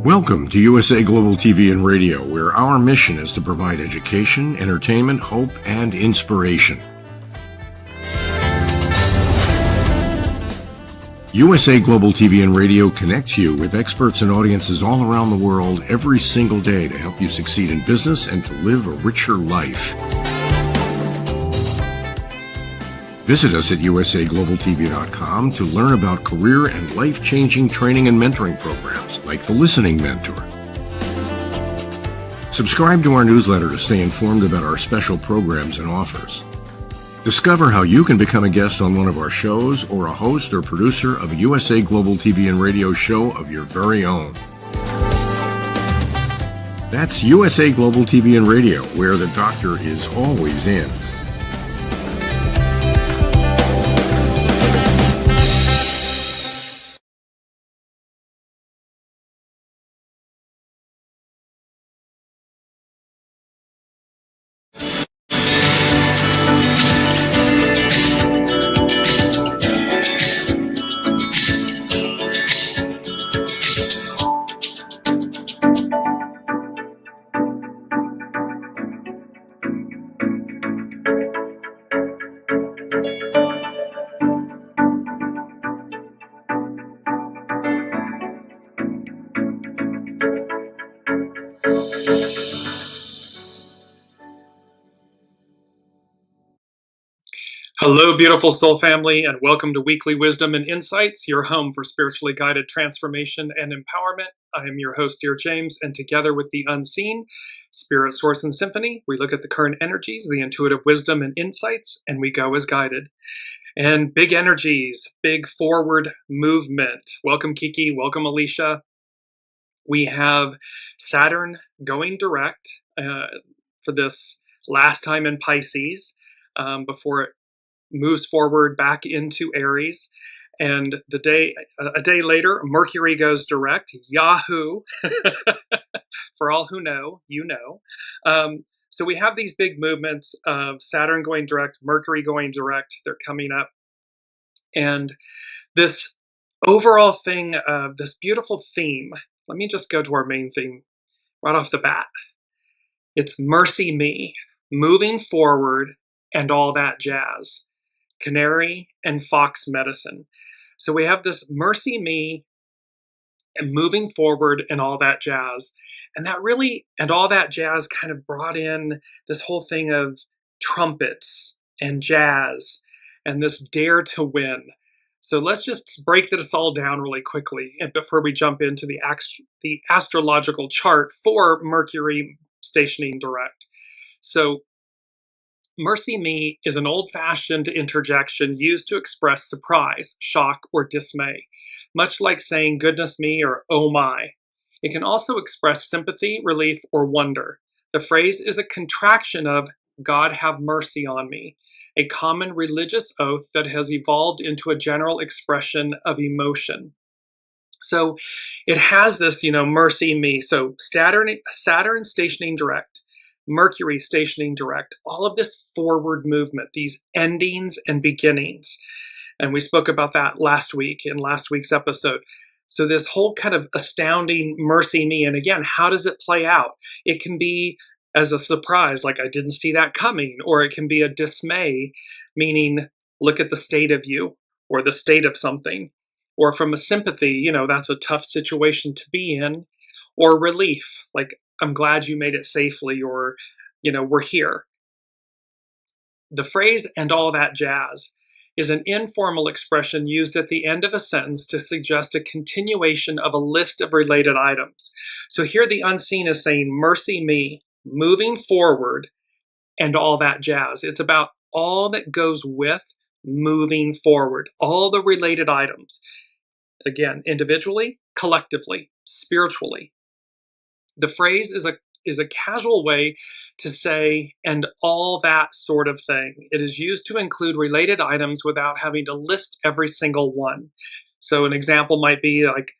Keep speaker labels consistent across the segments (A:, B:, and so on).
A: Welcome to USA Global TV and Radio, where our mission is to provide education, entertainment, hope, and inspiration. USA Global TV and Radio connects you with experts and audiences all around the world every single day to help you succeed in business and to live a richer life. Visit us at usaglobaltv.com to learn about career and life-changing training and mentoring programs like the Listening Mentor. Subscribe to our newsletter to stay informed about our special programs and offers. Discover how you can become a guest on one of our shows or a host or producer of a USA Global TV and Radio show of your very own. That's USA Global TV and Radio, where the doctor is always in.
B: Hello, beautiful soul family, and welcome to Weekly Wisdom and Insights, your home for spiritually guided transformation and empowerment. I am your host, Dearjames, and together with the unseen, Spirit, Source, and Symphony, we look at the current energies, the intuitive wisdom and insights, and we go as guided. And big energies, big forward movement. Welcome, Kiki. Welcome, Alicia. We have Saturn going direct for this last time in Pisces before it moves forward back into Aries, and a day later, Mercury goes direct. Yahoo! For all who know, you know. So we have these big movements of Saturn going direct, Mercury going direct. They're coming up, and this overall thing of this beautiful theme. Let me just go to our main theme right off the bat. It's Mercy Me, moving forward, and all that jazz. Canary and Fox medicine. So we have this Mercy Me and moving forward and all that jazz. And that really, and all that jazz kind of brought in this whole thing of trumpets and jazz and this dare to win. So let's just break this all down really quickly and before we jump into the astrological chart for Mercury stationing direct. So Mercy Me is an old-fashioned interjection used to express surprise, shock, or dismay, much like saying goodness me or oh my. It can also express sympathy, relief, or wonder. The phrase is a contraction of God have mercy on me, a common religious oath that has evolved into a general expression of emotion. So it has this, mercy me. So Saturn stationing direct, Mercury stationing direct, all of this forward movement, these endings and beginnings. And we spoke about that last week in last week's episode. So this whole kind of astounding Mercy Me. And again, how does it play out? It can be as a surprise, like I didn't see that coming, or it can be a dismay, meaning look at the state of you or the state of something, or from a sympathy, that's a tough situation to be in, or relief, like I'm glad you made it safely, or, we're here. The phrase and all that jazz is an informal expression used at the end of a sentence to suggest a continuation of a list of related items. So here the unseen is saying, Mercy Me, moving forward, and all that jazz. It's about all that goes with moving forward, all the related items. Again, individually, collectively, spiritually. The phrase is a casual way to say, and all that sort of thing. It is used to include related items without having to list every single one. So an example might be like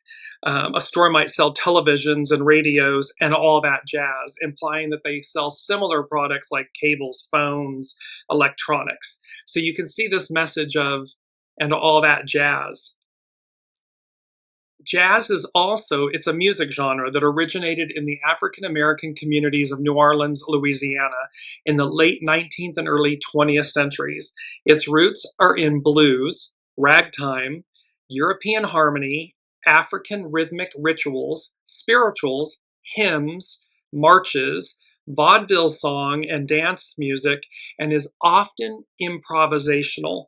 B: a store might sell televisions and radios and all that jazz, implying that they sell similar products like cables, phones, electronics. So you can see this message of, and all that jazz. jazz is also, it's a music genre that originated in the African American communities of New Orleans, Louisiana in the late 19th and early 20th centuries. Its roots are in blues, ragtime, European harmony, African rhythmic rituals, spirituals, hymns, marches, vaudeville song, and dance music, and is often improvisational.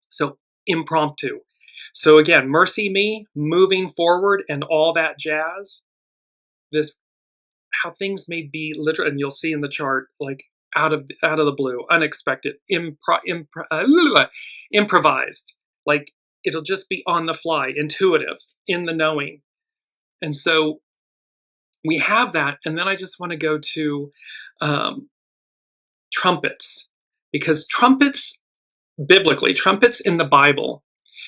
B: So impromptu. So again, Mercy Me, moving forward, and all that jazz. This, how things may be literal, and you'll see in the chart, like out of the blue, unexpected, improvised. Like it'll just be on the fly, intuitive, in the knowing. And so we have that, and then I just want to go to trumpets, because trumpets, biblically, trumpets in the Bible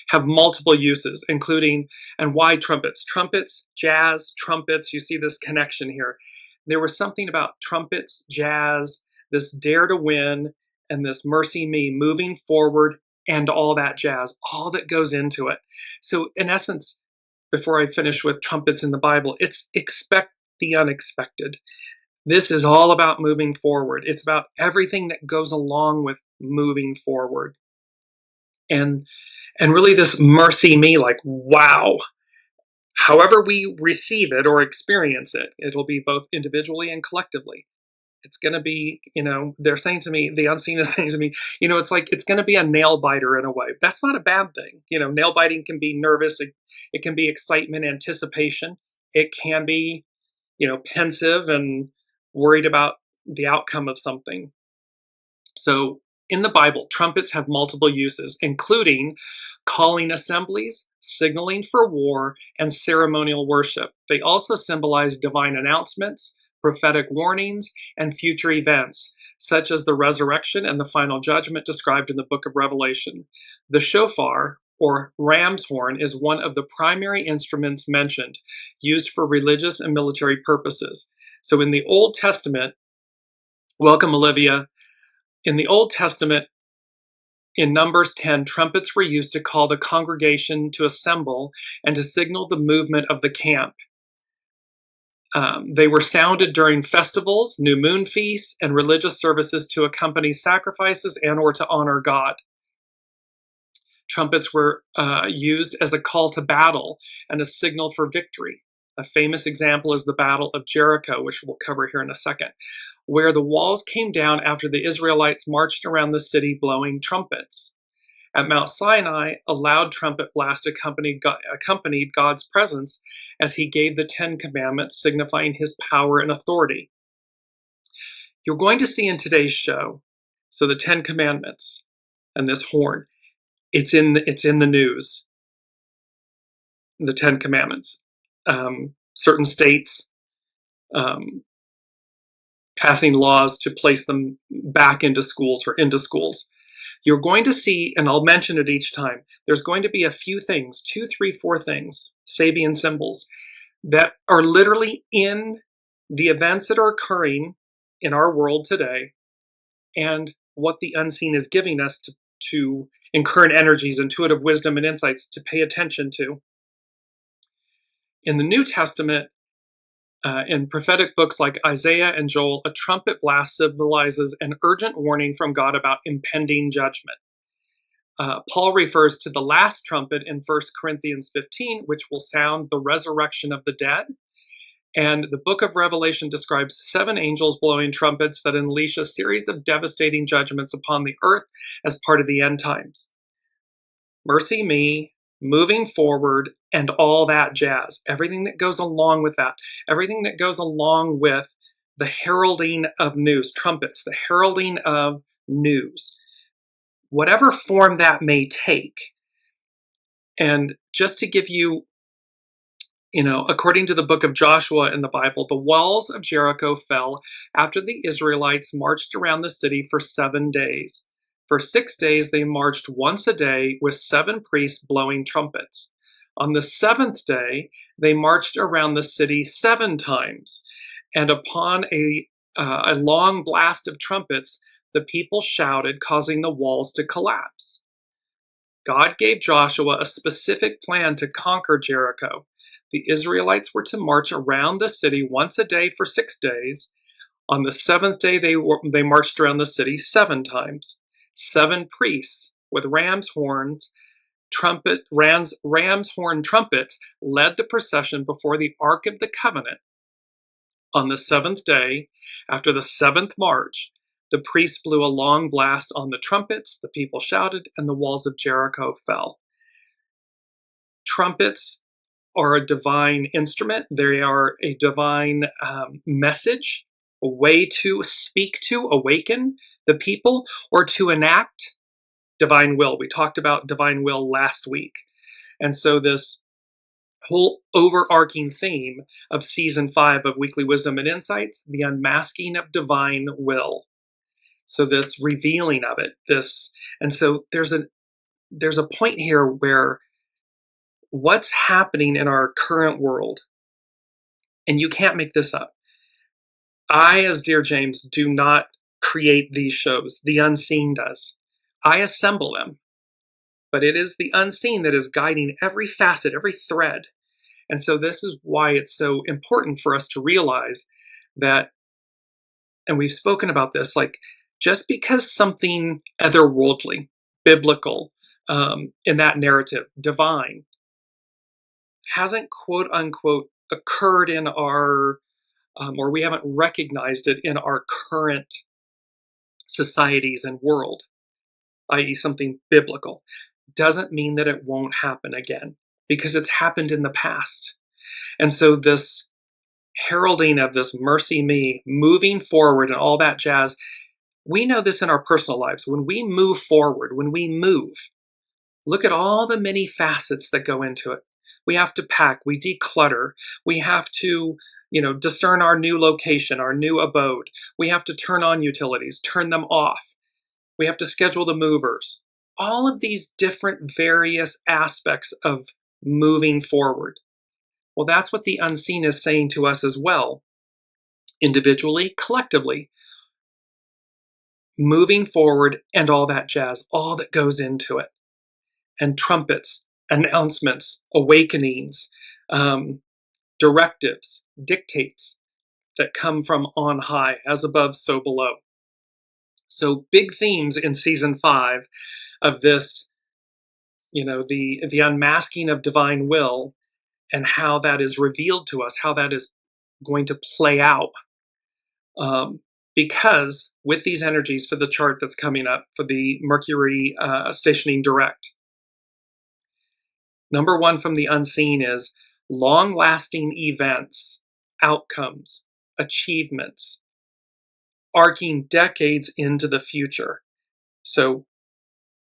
B: have multiple uses, including, and why trumpets? Trumpets, jazz, trumpets, you see this connection here. There was something about trumpets, jazz, this dare to win, and this mercy me, moving forward, and all that jazz, all that goes into it. So in essence, before I finish with trumpets in the Bible, it's expect the unexpected. This is all about moving forward. It's about everything that goes along with moving forward. And really this mercy me, like, wow. However we receive it or experience it, it'll be both individually and collectively. It's going to be, they're saying to me, the unseen is saying to me, it's like, it's going to be a nail biter in a way. That's not a bad thing. Nail biting can be nervous. It can be excitement, anticipation. It can be, pensive and worried about the outcome of something. So in the Bible, trumpets have multiple uses, including calling assemblies, signaling for war, and ceremonial worship. They also symbolize divine announcements, prophetic warnings, and future events, such as the resurrection and the final judgment described in the book of Revelation. The shofar, or ram's horn, is one of the primary instruments mentioned, used for religious and military purposes. So in the Old Testament, welcome Olivia, in the Old Testament, in Numbers 10, trumpets were used to call the congregation to assemble and to signal the movement of the camp. They were sounded during festivals, new moon feasts, and religious services to accompany sacrifices and or to honor God. Trumpets were used as a call to battle and a signal for victory. A famous example is the Battle of Jericho, which we'll cover here in a second, where the walls came down after the Israelites marched around the city blowing trumpets. At Mount Sinai, a loud trumpet blast accompanied God's presence as he gave the 10 Commandments, signifying his power and authority. You're going to see in today's show, so the 10 Commandments and this horn, it's in the news, the 10 Commandments. Certain states passing laws to place them back into schools or into schools. You're going to see, and I'll mention it each time, there's going to be a few things, 2, 3, 4 things, Sabian symbols, that are literally in the events that are occurring in our world today and what the unseen is giving us to incurrent energies, intuitive wisdom, and insights to pay attention to. In the New Testament, in prophetic books like Isaiah and Joel, a trumpet blast symbolizes an urgent warning from God about impending judgment. Paul refers to the last trumpet in 1 Corinthians 15, which will sound the resurrection of the dead. And the book of Revelation describes 7 angels blowing trumpets that unleash a series of devastating judgments upon the earth as part of the end times. Mercy me, moving forward, and all that jazz. Everything that goes along with that. Everything that goes along with the heralding of news. Trumpets, the heralding of news. Whatever form that may take. And just to give you, according to the book of Joshua in the Bible, the walls of Jericho fell after the Israelites marched around the city for 7 days. For 6 days, they marched once a day with 7 priests blowing trumpets. On the 7th day, they marched around the city 7 times. And upon a long blast of trumpets, the people shouted, causing the walls to collapse. God gave Joshua a specific plan to conquer Jericho. The Israelites were to march around the city once a day for 6 days. On the seventh day, they marched around the city 7 times. 7 priests with ram's horn trumpets led the procession before the Ark of the Covenant. On the 7th day, after the 7th march, the priests blew a long blast on the trumpets, the people shouted, and the walls of Jericho fell. Trumpets are a divine instrument. They are a divine message, a way to speak to, awaken the people, or to enact divine will. We talked about divine will last week. And so this whole overarching theme of season 5 of Weekly Wisdom and Insights, the unmasking of divine will. So this revealing of it, and so there's a point here where what's happening in our current world, and you can't make this up. I, as Dearjames, do not create these shows. The unseen does. I assemble them, but it is the unseen that is guiding every facet, every thread. And so this is why it's so important for us to realize that, and we've spoken about this, like just because something otherworldly, biblical, in that narrative, divine, hasn't quote unquote occurred in our, or we haven't recognized it in our current societies and world, i.e. something biblical, doesn't mean that it won't happen again, because it's happened in the past. And so this heralding of this mercy me, moving forward and all that jazz, we know this in our personal lives. When we move forward, when we move, look at all the many facets that go into it. We have to pack, we declutter, we have to, discern our new location, our new abode. We have to turn on utilities, turn them off. We have to schedule the movers. All of these different various aspects of moving forward. Well, that's what the unseen is saying to us as well, individually, collectively. Moving forward and all that jazz, all that goes into it. And trumpets, announcements, awakenings, directives, dictates that come from on high, as above, so below. So big themes in season 5 of this, the unmasking of divine will and how that is revealed to us, how that is going to play out. Because with these energies for the chart that's coming up, for the Mercury stationing direct, number 1 from the unseen is long-lasting events, outcomes, achievements, arcing decades into the future. So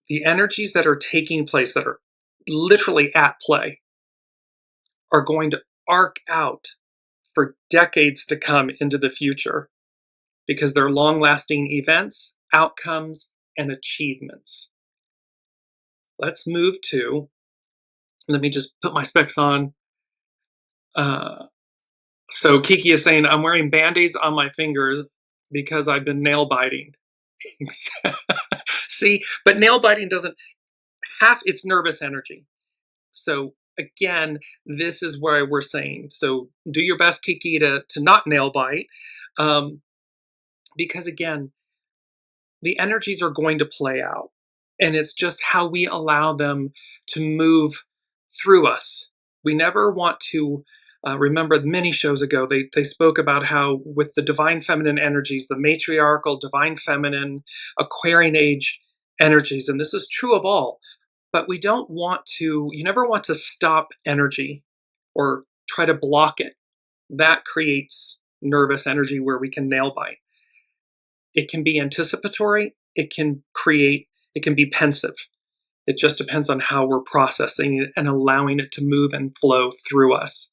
B: the energies that are taking place, that are literally at play, are going to arc out for decades to come into the future, because they're long-lasting events, outcomes, and achievements. Let's move to, let me just put my specs on. So Kiki is saying, I'm wearing Band-Aids on my fingers because I've been nail biting. See, but nail biting doesn't, half it's nervous energy. So again, this is where we're saying, so do your best, Kiki, to not nail bite. Because again, the energies are going to play out, and it's just how we allow them to move through us. We never want to remember many shows ago, they spoke about how with the divine feminine energies, the matriarchal, divine feminine, Aquarian age energies, and this is true of all, but we don't want to, you never want to stop energy or try to block it. That creates nervous energy where we can nail bite. It can be anticipatory, it can be pensive. It just depends on how we're processing it and allowing it to move and flow through us.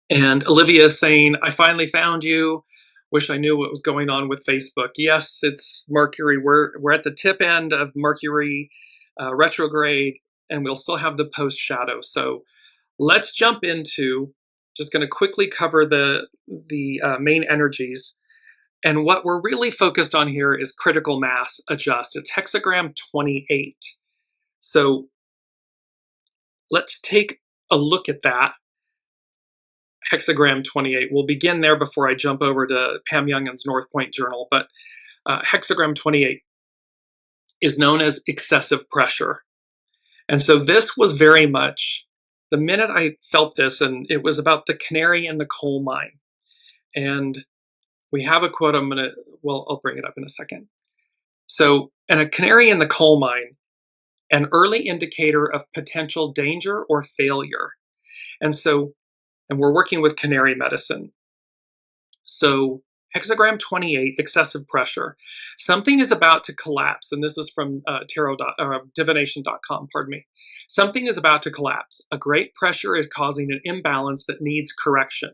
B: And Olivia is saying, I finally found you. Wish I knew what was going on with Facebook. Yes, it's Mercury. We're at the tip end of Mercury retrograde, and we'll still have the post shadow. So let's jump into, just going to quickly cover the main energies. And what we're really focused on here is critical mass adjust. It's hexagram 28. So let's take a look at that. Hexagram 28. We'll begin there before I jump over to Pam Youngin's North Point Journal. But hexagram 28 is known as excessive pressure. And so this was very much the minute I felt this, and it was about the canary in the coal mine. And we have a quote I'll bring it up in a second. So, and a canary in the coal mine, an early indicator of potential danger or failure. And we're working with canary medicine. So hexagram 28, excessive pressure. Something is about to collapse, and this is from divination.com, pardon me. Something is about to collapse. A great pressure is causing an imbalance that needs correction.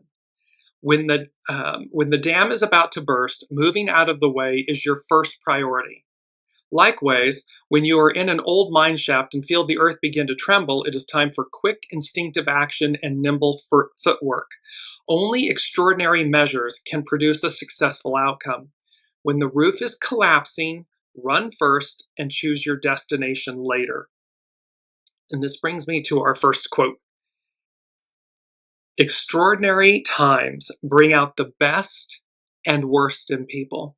B: When the dam is about to burst, moving out of the way is your first priority. Likewise, when you are in an old mine shaft and feel the earth begin to tremble, it is time for quick, instinctive action and nimble footwork. Only extraordinary measures can produce a successful outcome. When the roof is collapsing, run first and choose your destination later. And this brings me to our first quote. Extraordinary times bring out the best and worst in people.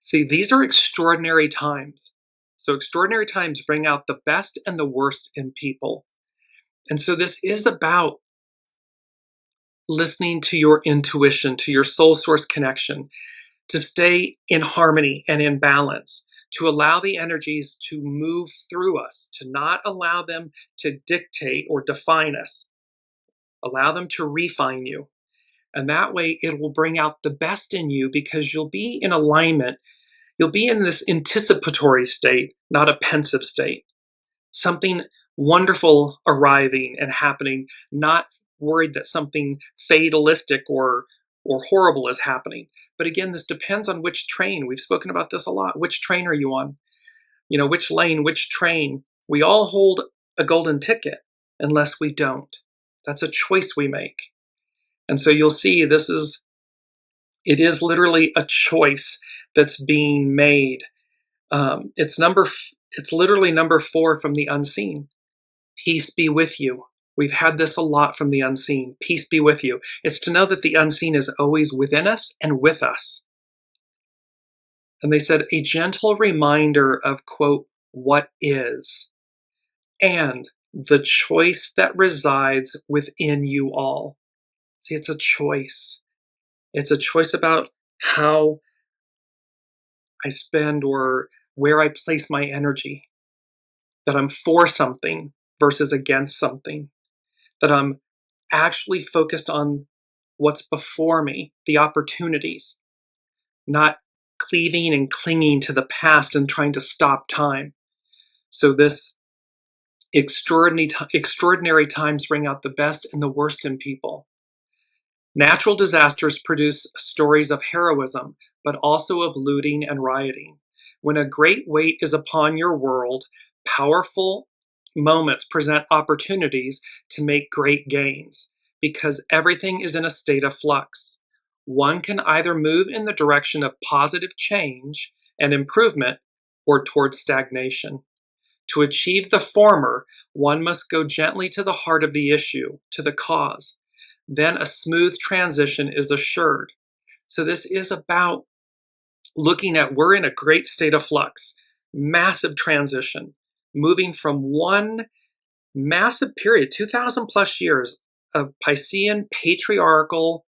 B: See, these are extraordinary times. So extraordinary times bring out the best and the worst in people. And so this is about listening to your intuition, to your soul source connection, to stay in harmony and in balance, to allow the energies to move through us, to not allow them to dictate or define us. Allow them to refine you. And that way it will bring out the best in you because you'll be in alignment. You'll be in this anticipatory state, not a pensive state. Something wonderful arriving and happening, not worried that something fatalistic or horrible is happening. But again, this depends on which train. We've spoken about this a lot. Which train are you on? Which lane, which train? We all hold a golden ticket unless we don't. That's a choice we make. And so you'll see it is literally a choice that's being made. It's literally number 4 from the unseen. Peace be with you. We've had this a lot from the unseen. Peace be with you. It's to know that the unseen is always within us and with us. And they said, a gentle reminder of, quote, what is, and the choice that resides within you all. See, it's a choice. It's a choice about how I spend or where I place my energy, that I'm for something versus against something, that I'm actually focused on what's before me, the opportunities, not cleaving and clinging to the past and trying to stop time. So this extraordinary times bring out the best and the worst in people. Natural disasters produce stories of heroism, but also of looting and rioting. When a great weight is upon your world, powerful moments present opportunities to make great gains, because everything is in a state of flux. One can either move in the direction of positive change and improvement or towards stagnation. To achieve the former, one must go gently to the heart of the issue, to the cause. Then a smooth transition is assured. So this is about looking at, we're in a great state of flux, massive transition, moving from one massive period, 2,000 plus years of Piscean patriarchal,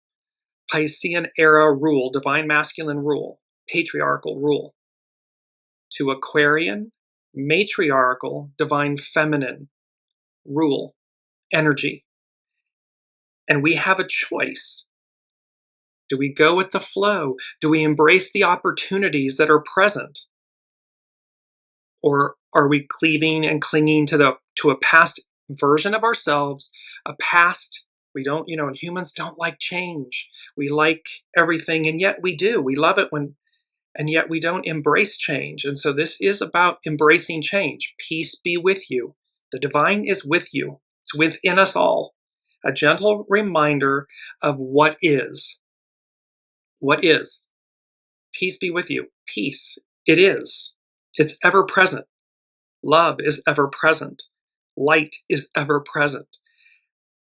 B: Piscean era rule, divine masculine rule, patriarchal rule, to Aquarian, matriarchal, divine feminine rule, energy. And we have a choice. Do we go with the flow? Do we embrace the opportunities that are present? Or are we cleaving and clinging to a past version of ourselves, a past, we don't, and humans don't like change. We like everything, and yet we do. We love it and yet we don't embrace change. And so this is about embracing change. Peace be with you. The divine is with you. It's within us all. A gentle reminder of what is. What is? Peace be with you. Peace. It is. It's ever present. Love is ever present. Light is ever present.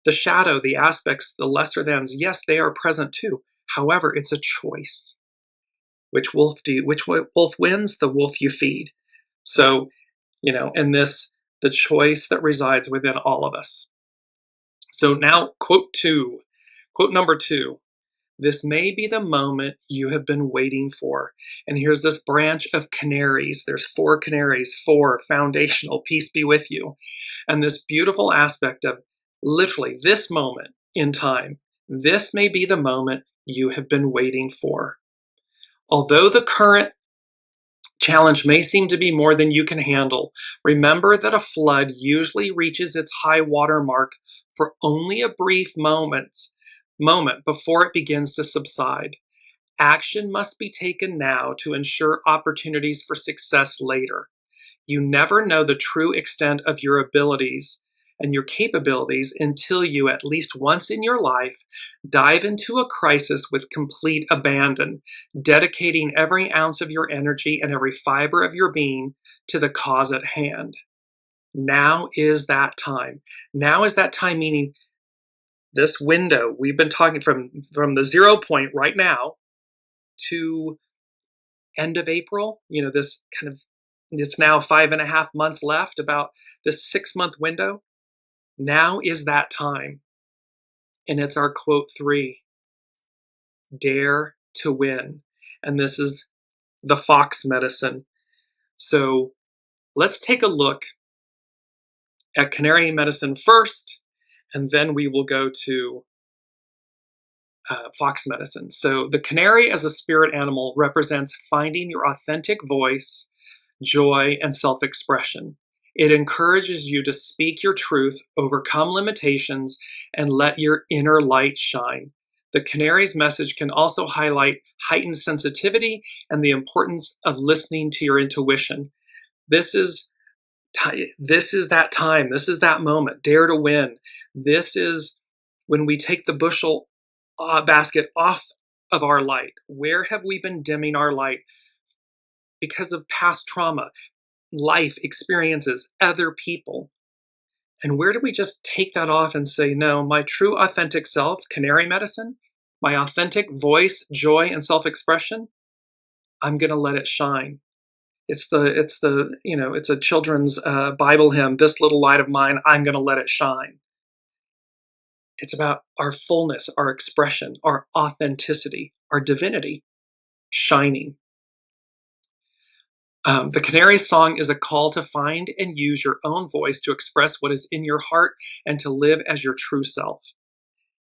B: The shadow, the aspects, the lesser thans, yes, they are present too. However, it's a choice. Which wolf do you, which wolf wins? The wolf you feed. So, in this, the choice that resides within all of us. So now, quote number 2. This may be the moment you have been waiting for. And here's this branch of canaries. There's 4 canaries, 4 foundational, peace be with you. And this beautiful aspect of literally this moment in time. This may be the moment you have been waiting for. Although the current challenge may seem to be more than you can handle, remember that a flood usually reaches its high water mark for only a brief moment before it begins to subside. Action must be taken now to ensure opportunities for success later. You never know the true extent of your abilities and your capabilities until you, at least once in your life, dive into a crisis with complete abandon, dedicating every ounce of your energy and every fiber of your being to the cause at hand. Now is that time. Now is that time, meaning this window, we've been talking from the 0 point right now to end of April, this kind of, it's now 5.5 months left, about this 6-month window. Now is that time. And it's our quote 3, dare to win. And this is the fox medicine. So let's take a look at Canary medicine first, and then we will go to fox medicine. So the canary as a spirit animal represents finding your authentic voice, joy, and self-expression. It encourages you to speak your truth, overcome limitations, and let your inner light shine. The canary's message can also highlight heightened sensitivity and the importance of listening to your intuition. This is that time. This is that moment. Dare to win. This is when we take the bushel basket off of our light. Where have we been dimming our light? Because of past trauma, life experiences, other people. And where do we just take that off and say, no, my true authentic self, canary medicine, my authentic voice, joy, and self-expression, I'm going to let it shine. It's a children's Bible hymn, this little light of mine, I'm going to let it shine. It's about our fullness, our expression, our authenticity, our divinity shining. The canary song is a call to find and use your own voice to express what is in your heart and to live as your true self.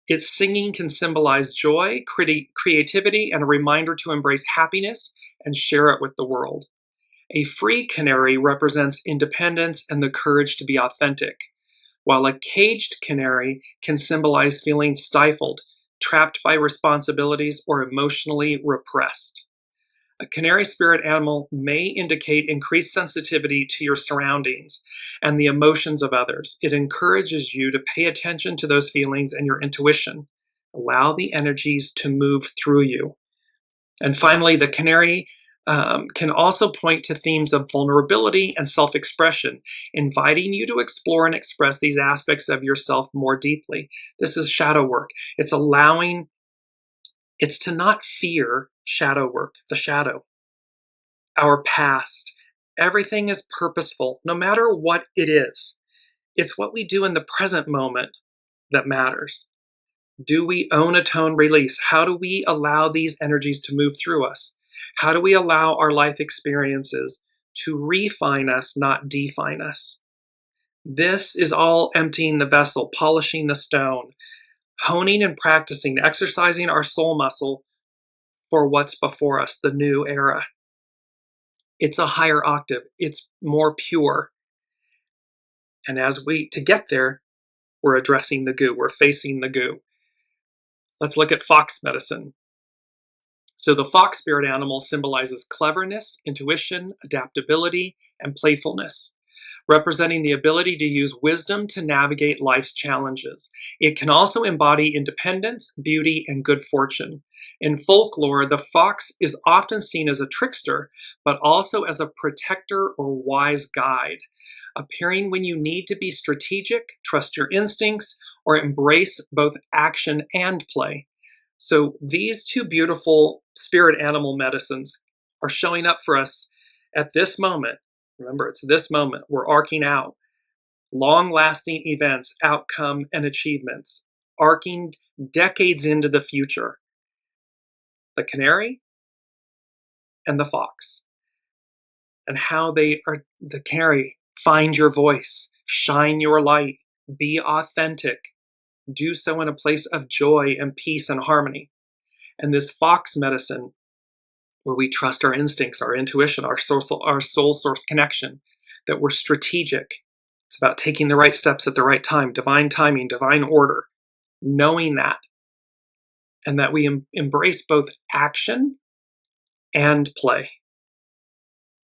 B: Its singing can symbolize joy, creativity, and a reminder to embrace happiness and share it with the world. A free canary represents independence and the courage to be authentic, while a caged canary can symbolize feeling stifled, trapped by responsibilities, or emotionally repressed. A canary spirit animal may indicate increased sensitivity to your surroundings and the emotions of others. It encourages you to pay attention to those feelings and your intuition. Allow the energies to move through you. And finally, the canary can also point to themes of vulnerability and self-expression, inviting you to explore and express these aspects of yourself more deeply. This is shadow work. It's to not fear shadow work, the shadow, our past. Everything is purposeful, no matter what it is. It's what we do in the present moment that matters. Do we own, atone, release? How do we allow these energies to move through us? How do we allow our life experiences to refine us, not define us? This is all emptying the vessel, polishing the stone, honing and practicing, exercising our soul muscle for what's before us, the new era. It's a higher octave. It's more pure. And to get there, we're addressing the goo. We're facing the goo. Let's look at fox medicine. So the fox spirit animal symbolizes cleverness, intuition, adaptability, and playfulness, representing the ability to use wisdom to navigate life's challenges. It can also embody independence, beauty, and good fortune. In folklore, the fox is often seen as a trickster, but also as a protector or wise guide. appearing when you need to be strategic, trust your instincts, or embrace both action and play. So these two beautiful spirit animal medicines are showing up for us at this moment. Remember, it's this moment. We're arcing out long-lasting events, outcome, and achievements, arcing decades into the future. The canary and the fox, and how they are. The canary, find your voice, shine your light, be authentic, do so in a place of joy and peace and harmony. And this fox medicine, where we trust our instincts, our intuition, our soul source connection, that we're strategic. It's about taking the right steps at the right time, divine timing, divine order, knowing that, and that we embrace both action and play.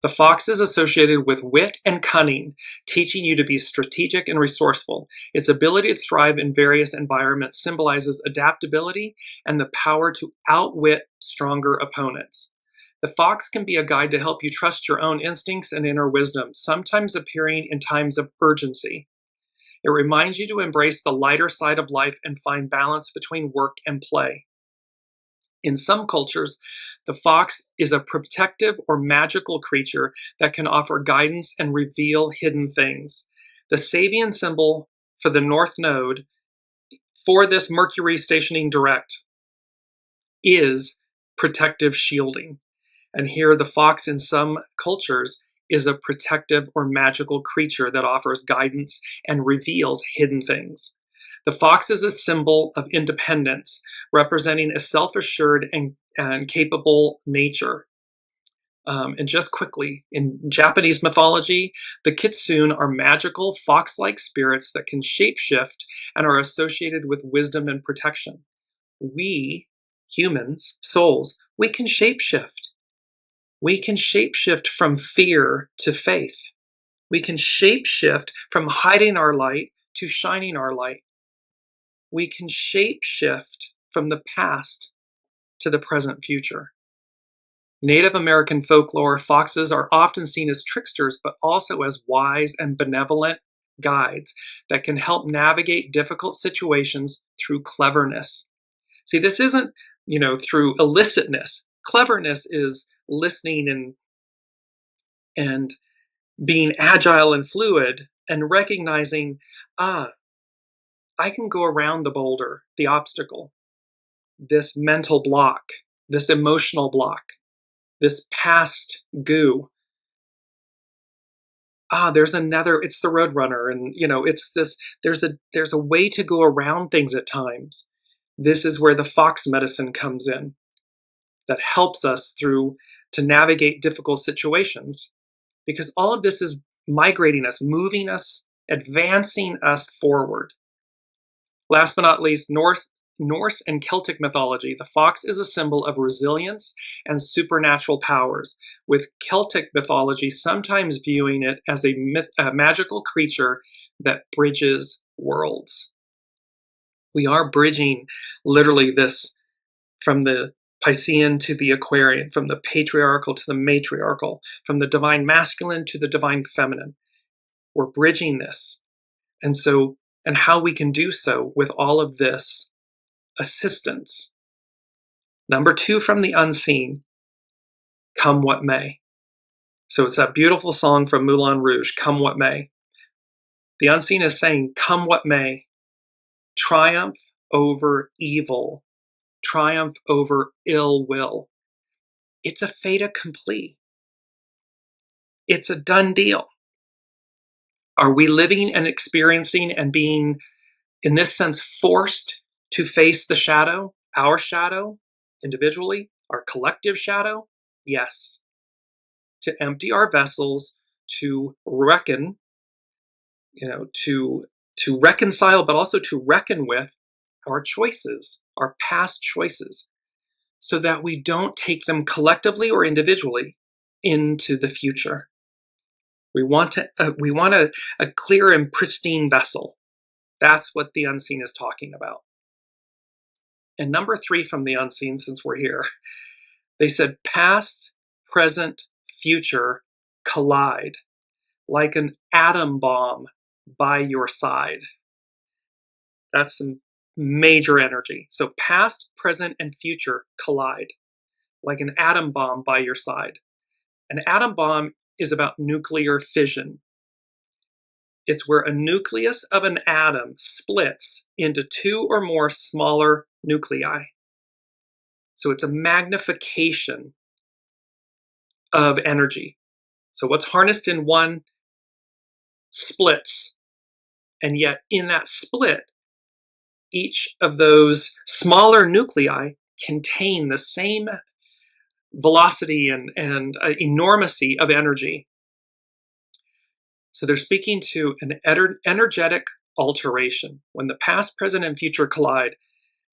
B: The fox is associated with wit and cunning, teaching you to be strategic and resourceful. Its ability to thrive in various environments symbolizes adaptability and the power to outwit stronger opponents. The fox can be a guide to help you trust your own instincts and inner wisdom, sometimes appearing in times of urgency. It reminds you to embrace the lighter side of life and find balance between work and play. In some cultures, the fox is a protective or magical creature that can offer guidance and reveal hidden things. The SABIAN symbol for the North Node for this Mercury stationing direct is protective shielding. And here the fox in some cultures is a protective or magical creature that offers guidance and reveals hidden things. The fox is a symbol of independence, representing a self-assured and capable nature. And just quickly, in Japanese mythology, the kitsune are magical fox-like spirits that can shapeshift and are associated with wisdom and protection. We, humans, souls, we can shapeshift. We can shapeshift from fear to faith. We can shapeshift from hiding our light to shining our light. We can shapeshift from the past to the present future. Native American folklore, foxes are often seen as tricksters, but also as wise and benevolent guides that can help navigate difficult situations through cleverness. See, this isn't, through illicitness. Cleverness is listening and being agile and fluid and recognizing, I can go around the boulder, the obstacle, this mental block, this emotional block, this past goo. There's another, it's the roadrunner, and it's this, there's a way to go around things at times. This is where the fox medicine comes in, that helps us to navigate difficult situations, because all of this is migrating us, moving us, advancing us forward. Last but not least, Norse and Celtic mythology, the fox is a symbol of resilience and supernatural powers, with Celtic mythology sometimes viewing it as a magical creature that bridges worlds. We are bridging literally this from the Piscean to the Aquarian, from the patriarchal to the matriarchal, from the divine masculine to the divine feminine. We're bridging this. And how we can do so with all of this assistance. Number 2 from the unseen, Come What May. So it's that beautiful song from Moulin Rouge, Come What May. The unseen is saying, come what may, triumph over evil, triumph over ill will. It's a fait accompli. It's a done deal. Are we living and experiencing and being, in this sense, forced to face the shadow, our shadow, individually, our collective shadow? Yes. To empty our vessels, to reckon, to reconcile, but also to reckon with our choices, our past choices, so that we don't take them collectively or individually into the future. We want a clear and pristine vessel. That's what the unseen is talking about. And number 3 from the unseen, since we're here, they said past, present, future collide. like an atom bomb by your side. That's some major energy. So past, present, and future collide like an atom bomb by your side. An atom bomb is about nuclear fission. It's where a nucleus of an atom splits into two or more smaller nuclei. So it's a magnification of energy. So what's harnessed in one splits, and yet in that split, each of those smaller nuclei contain the same velocity and enormity of energy. So they're speaking to an energetic alteration. When the past, present, and future collide,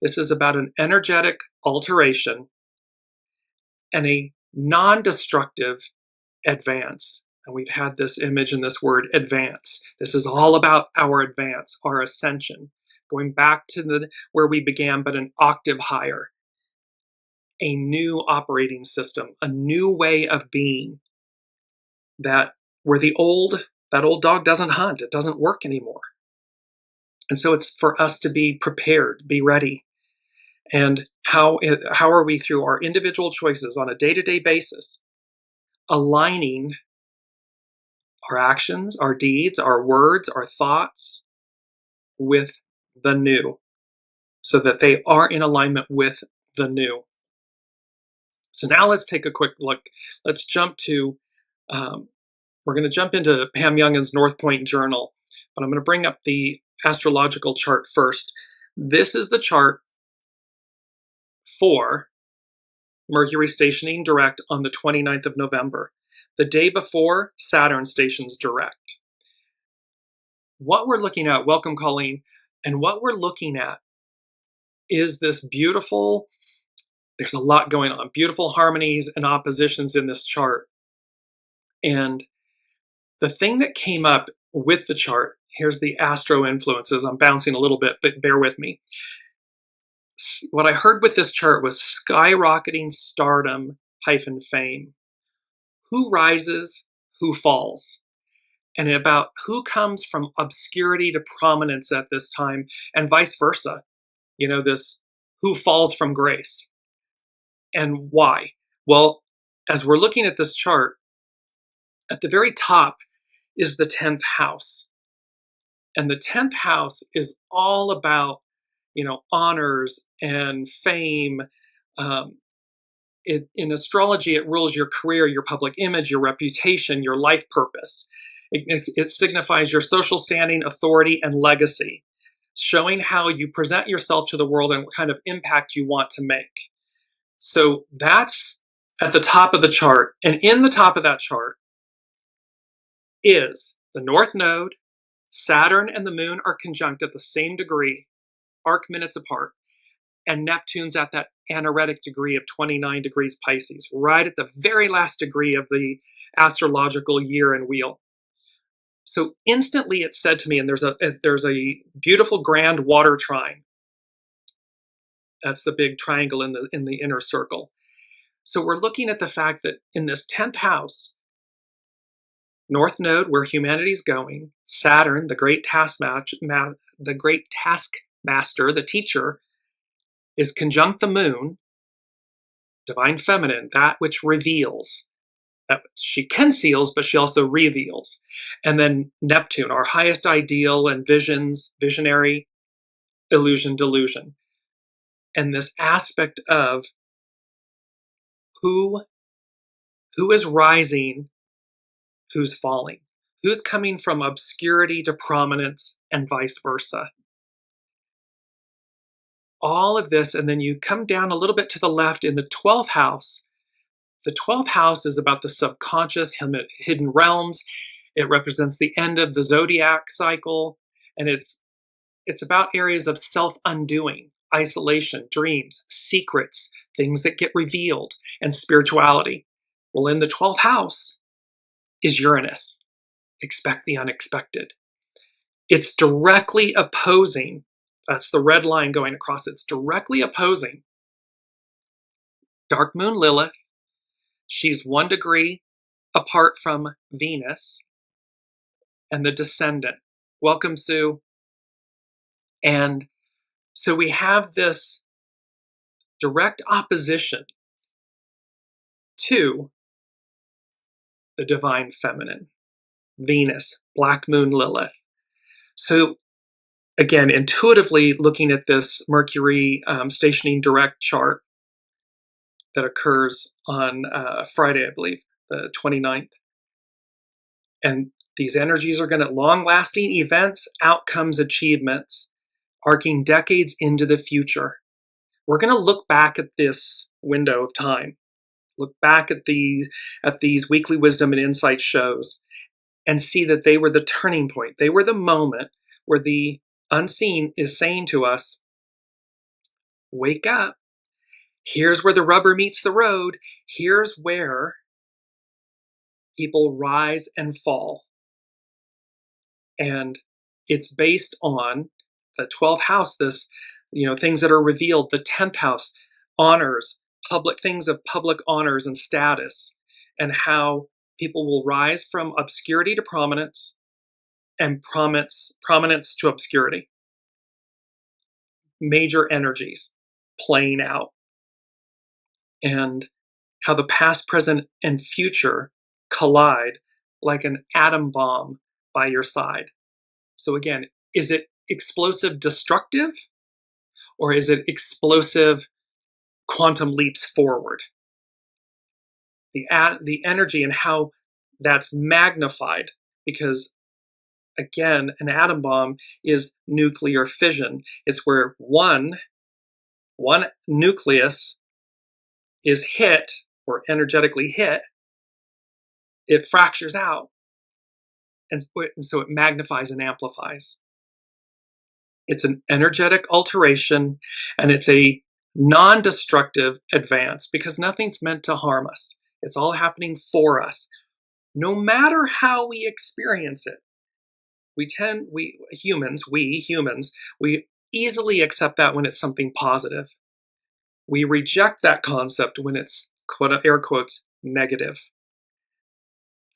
B: this is about an energetic alteration and a non-destructive advance. And we've had this image and this word advance. This is all about our advance, our ascension, going back to where we began, but an octave higher. A new operating system, a new way of being, that where that old dog doesn't hunt, it doesn't work anymore. And so it's for us to be prepared, be ready. And how are we, through our individual choices on a day-to-day basis, aligning our actions, our deeds, our words, our thoughts with the new, so that they are in alignment with the new. So now let's take a quick look. Let's jump to, we're going to jump into Pam Youngin's North Point Journal, but I'm going to bring up the astrological chart first. This is the chart for Mercury stationing direct on the 29th of November, the day before Saturn stations direct. What we're looking at, welcome Colleen, and what we're looking at is this beautiful, there's a lot going on, beautiful harmonies and oppositions in this chart. And the thing that came up with the chart, here's the astro influences. I'm bouncing a little bit, but bear with me. What I heard with this chart was skyrocketing stardom hyphen fame. Who rises, who falls? And about who comes from obscurity to prominence at this time, and vice versa. You know, this who falls from grace. And why? Well, as we're looking at this chart, at the very top is the 10th house. And the 10th house is all about, you know, honors and fame. In astrology, it rules your career, your public image, your reputation, your life purpose. It signifies your social standing, authority, and legacy, showing how you present yourself to the world and what kind of impact you want to make. So that's at the top of the chart. And in the top of that chart is the North Node. Saturn and the Moon are conjunct at the same degree, arc minutes apart. And Neptune's at that anaretic degree of 29 degrees Pisces, right at the very last degree of the astrological year and wheel. So instantly it said to me, and there's a beautiful grand water trine. That's the big triangle in the inner circle. So we're looking at the fact that in this 10th house, North Node, where humanity's going, Saturn, the great taskmaster, the teacher, is conjunct the Moon, divine feminine, that which reveals. That she conceals, but she also reveals. And then Neptune, our highest ideal and visions, visionary, illusion, delusion. And this aspect of who is rising, who's falling, who's coming from obscurity to prominence, and vice versa. All of this, and then you come down a little bit to the left in the 12th house. The 12th house is about the subconscious, hidden realms. It represents the end of the zodiac cycle, and it's about areas of self-undoing, isolation, dreams, secrets, things that get revealed, and spirituality. Well, in the 12th house is Uranus. Expect the unexpected. It's directly opposing, that's the red line going across, it's directly opposing Dark Moon Lilith. She's 1 degree apart from Venus. and the descendant. Welcome, Sue. And so we have this direct opposition to the divine feminine, Venus, Black Moon Lilith. So again, intuitively looking at this Mercury stationing direct chart that occurs on Friday, I believe, the 29th. And these energies are going to long-lasting events, outcomes, achievements, arcing decades into the future. We're going to look back at this window of time, look back at these weekly wisdom and insight shows, and see that they were the turning point. They were the moment where the unseen is saying to us, wake up. Here's where the rubber meets the road. Here's where people rise and fall. And it's based on the 12th house, this, things that are revealed, the 10th house, honors, public things of public honors and status, and how people will rise from obscurity to prominence and prominence to obscurity. Major energies playing out. And how the past, present, and future collide like an atom bomb by your side. So again, is it explosive destructive, or is it explosive quantum leaps forward? The energy and how that's magnified, because again, an atom bomb is nuclear fission. It's where one nucleus is hit or energetically hit, it fractures out, and so it magnifies and amplifies. It's an energetic alteration, and it's a non-destructive advance, because nothing's meant to harm us. It's all happening for us, no matter how we experience it. We humans, we easily accept that when it's something positive. We reject that concept when it's, air quotes, negative.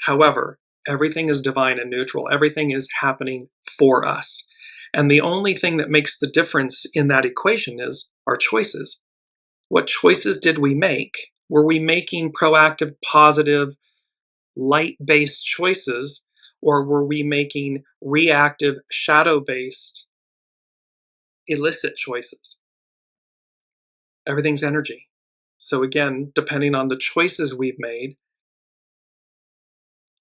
B: However, everything is divine and neutral. Everything is happening for us. And the only thing that makes the difference in that equation is our choices. What choices did we make? Were we making proactive, positive, light-based choices, or were we making reactive, shadow-based, illicit choices? Everything's energy. So again, depending on the choices we've made,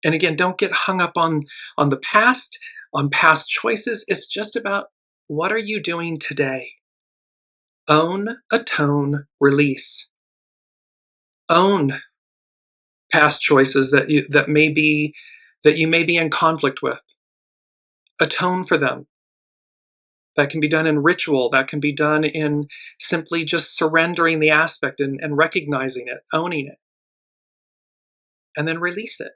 B: and again, don't get hung up on the past, on past choices. It's just about, what are you doing today? Own, atone, release. Own past choices that you may be in conflict with. Atone for them. That can be done in ritual. That can be done in simply just surrendering the aspect and recognizing it, owning it, and then release it.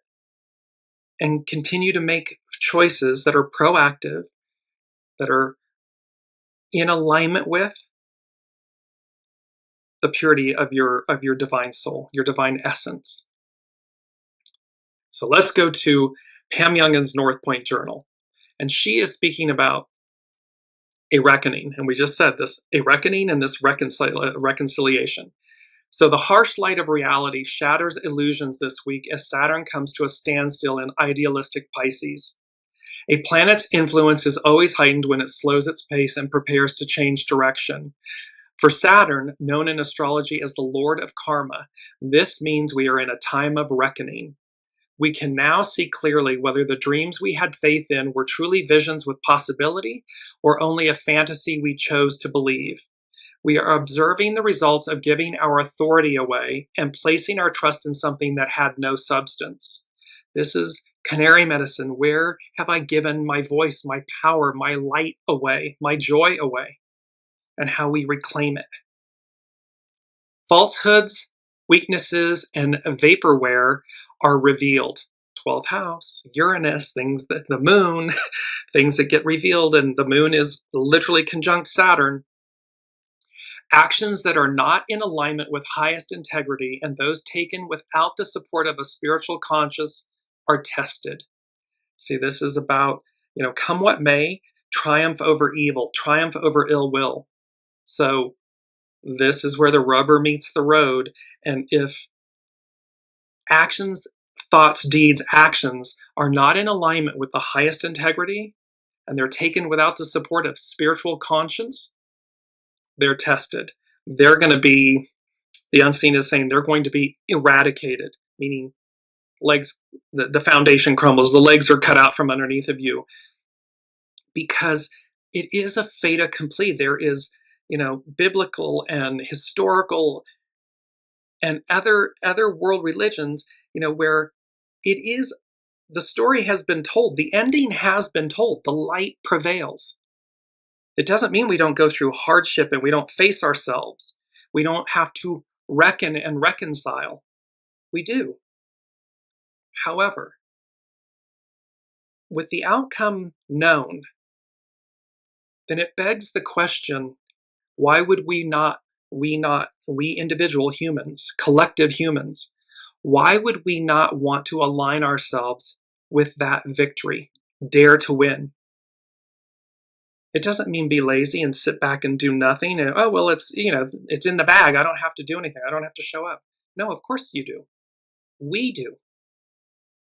B: And continue to make choices that are proactive, that are in alignment with the purity of your divine soul, your divine essence. So let's go to Pam Youngin's North Point Journal. And she is speaking about a reckoning. And we just said this, a reckoning and this reconciliation. So the harsh light of reality shatters illusions this week as Saturn comes to a standstill in idealistic Pisces. A planet's influence is always heightened when it slows its pace and prepares to change direction. For Saturn, known in astrology as the Lord of Karma, this means we are in a time of reckoning. We can now see clearly whether the dreams we had faith in were truly visions with possibility or only a fantasy we chose to believe. We are observing the results of giving our authority away and placing our trust in something that had no substance. This is Canary medicine. Where have I given my voice, my power, my light away, my joy away? And how we reclaim it. Falsehoods, weaknesses, and vaporware are revealed. 12th house, Uranus, things that the moon, things that get revealed, and the moon is literally conjunct Saturn. Actions that are not in alignment with highest integrity and those taken without the support of a spiritual conscience are tested. See, this is about, come what may, triumph over evil, triumph over ill will. So this is where the rubber meets the road. And if actions, thoughts, deeds, actions are not in alignment with the highest integrity, and they're taken without the support of spiritual conscience, they're tested. They're going to be, the unseen is saying, they're going to be eradicated, meaning legs, the foundation crumbles, the legs are cut out from underneath of you, because it is a fait accompli. There is, biblical and historical and other world religions, where it is, the story has been told, the ending has been told, the light prevails. It doesn't mean we don't go through hardship and we don't face ourselves. We don't have to reckon and reconcile. We do. However, with the outcome known, then it begs the question, why would we individual humans, collective humans, why would we not want to align ourselves with that victory, dare to win? It doesn't mean be lazy and sit back and do nothing. And, oh, well, it's in the bag. I don't have to do anything. I don't have to show up. No, of course you do. We do.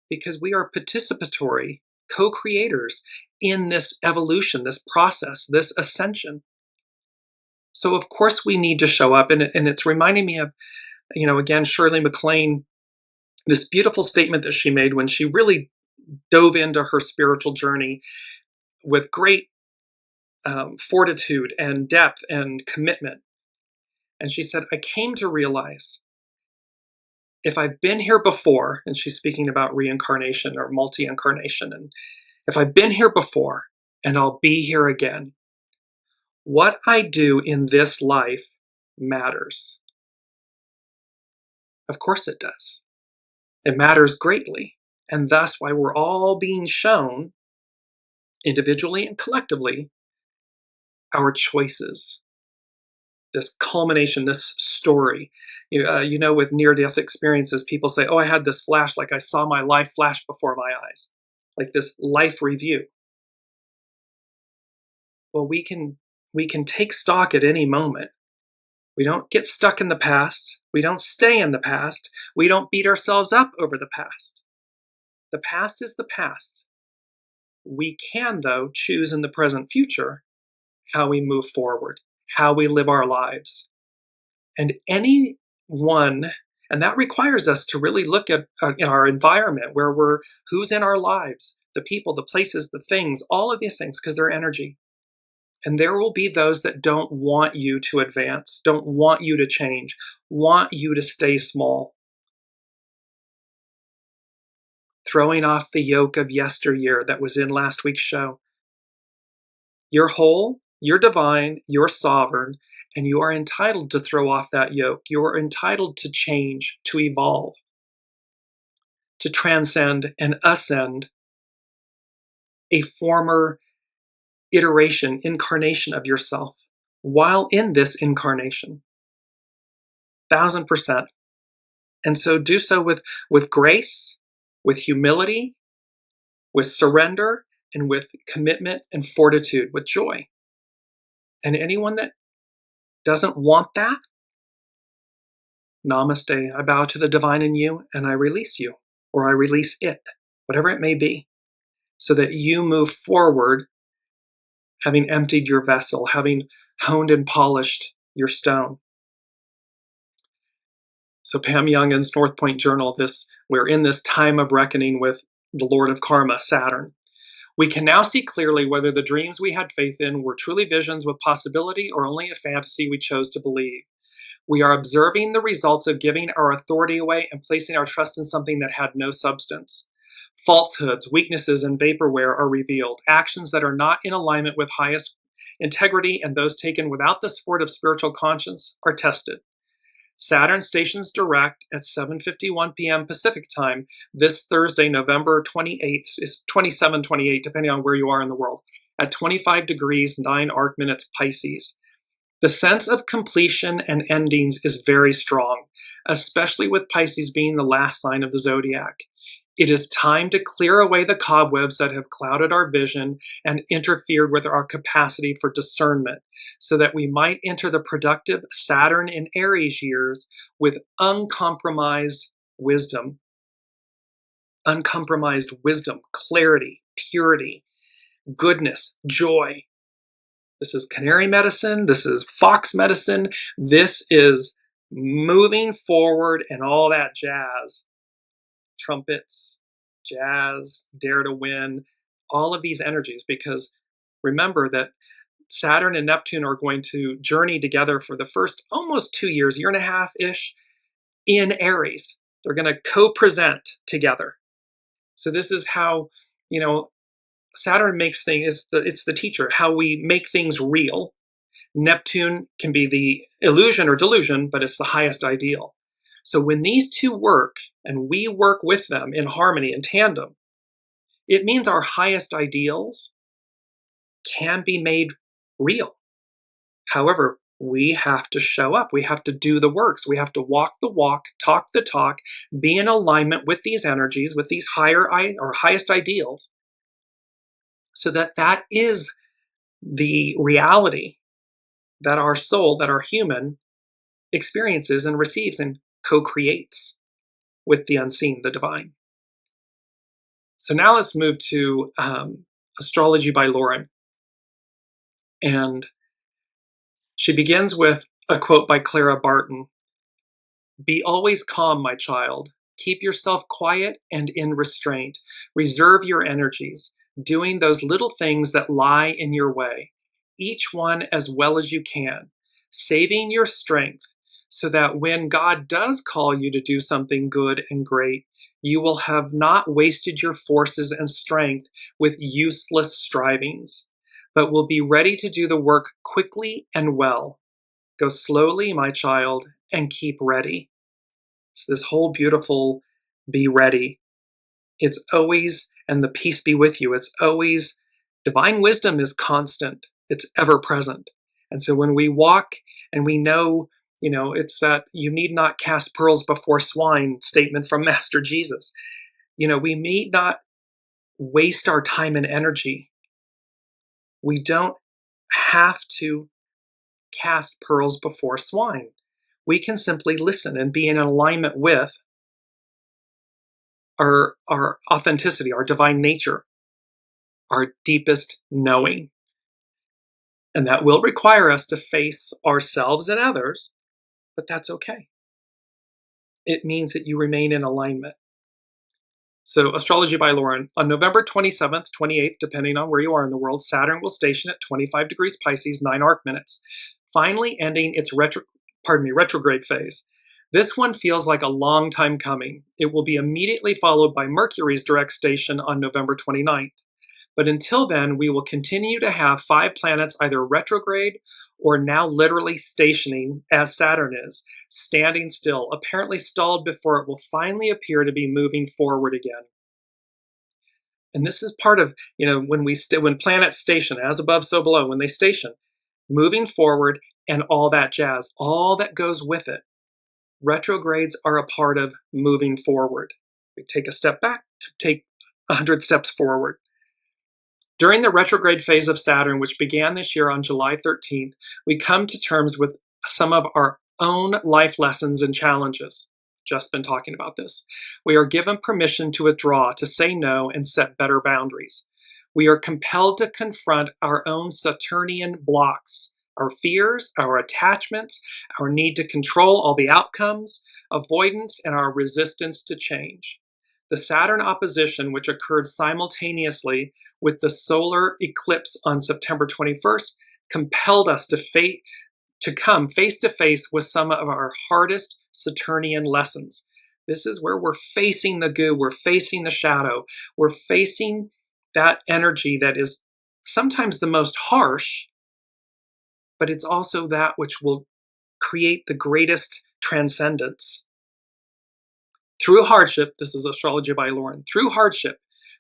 B: Because we are participatory co-creators in this evolution, this process, this ascension. So of course we need to show up. And it's reminding me of, again, Shirley MacLaine, this beautiful statement that she made when she really dove into her spiritual journey with great fortitude and depth and commitment. And she said, I came to realize if I've been here before, and she's speaking about reincarnation or multi-incarnation, and if I've been here before and I'll be here again, what I do in this life matters. Of course it does. It matters greatly. And thus why we're all being shown, individually and collectively, our choices. This culmination, this story. With near-death experiences, people say, oh, I had this flash, like I saw my life flash before my eyes. Like this life review. Well, we can take stock at any moment. We don't get stuck in the past. We don't stay in the past. We don't beat ourselves up over the past. The past is the past. We can, though, choose in the present future how we move forward, how we live our lives. And anyone, and that requires us to really look at our environment, who's in our lives, the people, the places, the things, all of these things, because they're energy. And there will be those that don't want you to advance, don't want you to change, want you to stay small. Throwing off the yoke of yesteryear that was in last week's show. You're whole, you're divine, you're sovereign, and you are entitled to throw off that yoke. You are entitled to change, to evolve, to transcend and ascend a former iteration, incarnation of yourself while in this incarnation. 1000%. And so do so with grace, with humility, with surrender, and with commitment and fortitude, with joy. And anyone that doesn't want that, namaste. I bow to the divine in you and I release you, or I release it, whatever it may be, so that you move forward having emptied your vessel, having honed and polished your stone. So Pam Youngin's North Point Journal, we're in this time of reckoning with the Lord of Karma, Saturn. We can now see clearly whether the dreams we had faith in were truly visions with possibility or only a fantasy we chose to believe. We are observing the results of giving our authority away and placing our trust in something that had no substance. Falsehoods, weaknesses, and vaporware are revealed. Actions that are not in alignment with highest integrity and those taken without the support of spiritual conscience are tested. Saturn stations direct at 7:51 p.m. Pacific time this Thursday, November 28th, is 27-28, depending on where you are in the world, at 25 degrees, 9 arc minutes Pisces. The sense of completion and endings is very strong, especially with Pisces being the last sign of the zodiac. It is time to clear away the cobwebs that have clouded our vision and interfered with our capacity for discernment, so that we might enter the productive Saturn in Aries years with uncompromised wisdom. Uncompromised wisdom, clarity, purity, goodness, joy. This is Canary medicine. This is Fox medicine. This is moving forward and all that jazz. Trumpets, jazz, dare to win, all of these energies, because remember that Saturn and Neptune are going to journey together for the first almost 2 years, year and a half-ish, in Aries. They're going to co-present together. So this is how, Saturn makes things, it's the teacher, how we make things real. Neptune can be the illusion or delusion, but it's the highest ideal. So when these two work, and we work with them in harmony, in tandem, it means our highest ideals can be made real. However, we have to show up. We have to do the works. We have to walk the walk, talk the talk, be in alignment with these energies, with these higher or highest ideals, so that that is the reality that our soul, that our human experiences and receives and co-creates with the unseen, the divine. So now let's move to Astrology by Lauren. And she begins with a quote by Clara Barton. "Be always calm, my child. Keep yourself quiet and in restraint. Reserve your energies, doing those little things that lie in your way, each one as well as you can, saving your strength, so that when God does call you to do something good and great, you will have not wasted your forces and strength with useless strivings, but will be ready to do the work quickly and well. Go slowly, my child, and keep ready." It's this whole beautiful be ready. It's always, and the peace be with you. It's always, divine wisdom is constant. It's ever present. And so when we walk and we know, it's that you need not cast pearls before swine statement from Master Jesus. We need not waste our time and energy. We don't have to cast pearls before swine. We can simply listen and be in alignment with our authenticity, our divine nature, our deepest knowing. And that will require us to face ourselves and others, but that's okay. It means that you remain in alignment. So Astrology by Lauren. On November 27th, 28th, depending on where you are in the world, Saturn will station at 25 degrees Pisces, 9 arc minutes, finally ending its retrograde phase. This one feels like a long time coming. It will be immediately followed by Mercury's direct station on November 29th. But until then, we will continue to have 5 planets either retrograde or now literally stationing, as Saturn is, standing still, apparently stalled before it will finally appear to be moving forward again. And this is part of, when planets station, as above, so below, when they station, moving forward and all that jazz, all that goes with it. Retrogrades are a part of moving forward. We take a step back to take 100 steps forward. During the retrograde phase of Saturn, which began this year on July 13th, we come to terms with some of our own life lessons and challenges. Just been talking about this. We are given permission to withdraw, to say no, and set better boundaries. We are compelled to confront our own Saturnian blocks, our fears, our attachments, our need to control all the outcomes, avoidance, and our resistance to change. The Saturn opposition, which occurred simultaneously with the solar eclipse on September 21st, compelled us to come face to face with some of our hardest Saturnian lessons. This is where we're facing the goo, we're facing the shadow, we're facing that energy that is sometimes the most harsh, but it's also that which will create the greatest transcendence. Through hardship, this is Astrology by Lauren, through hardship,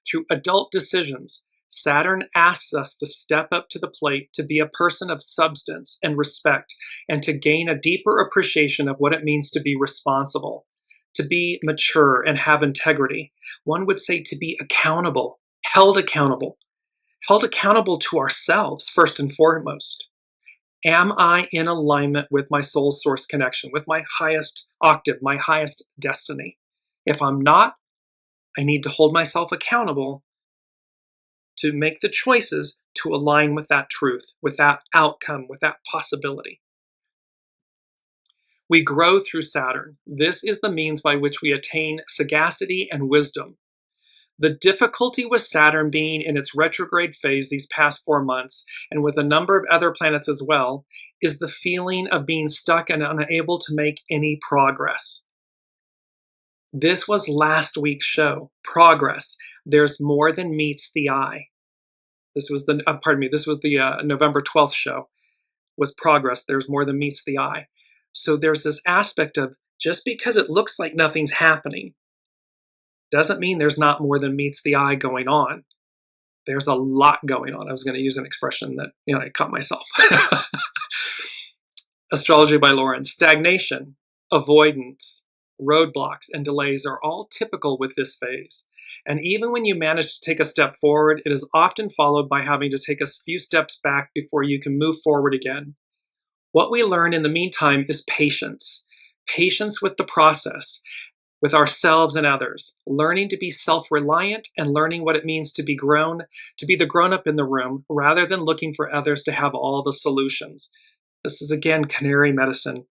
B: through adult decisions, Saturn asks us to step up to the plate, to be a person of substance and respect, and to gain a deeper appreciation of what it means to be responsible, to be mature and have integrity. One would say to be accountable, held accountable to ourselves first and foremost. Am I in alignment with my soul source connection, with my highest octave, my highest destiny? If I'm not, I need to hold myself accountable to make the choices to align with that truth, with that outcome, with that possibility. We grow through Saturn. This is the means by which we attain sagacity and wisdom. The difficulty with Saturn being in its retrograde phase these past 4 months, and with a number of other planets as well, is the feeling of being stuck and unable to make any progress. This was last week's show, Progress. There's more than meets the eye. This was the November 12th show, was Progress. There's more than meets the eye. So there's this aspect of just because it looks like nothing's happening doesn't mean there's not more than meets the eye going on. There's a lot going on. I was going to use an expression that, I caught myself. Astrology by Lauren. Stagnation, avoidance, roadblocks, and delays are all typical with this phase. And even when you manage to take a step forward, it is often followed by having to take a few steps back before you can move forward again. What we learn in the meantime is patience. Patience with the process, with ourselves and others, learning to be self-reliant and learning what it means to be the grown-up in the room, rather than looking for others to have all the solutions. This is, again, Canary medicine.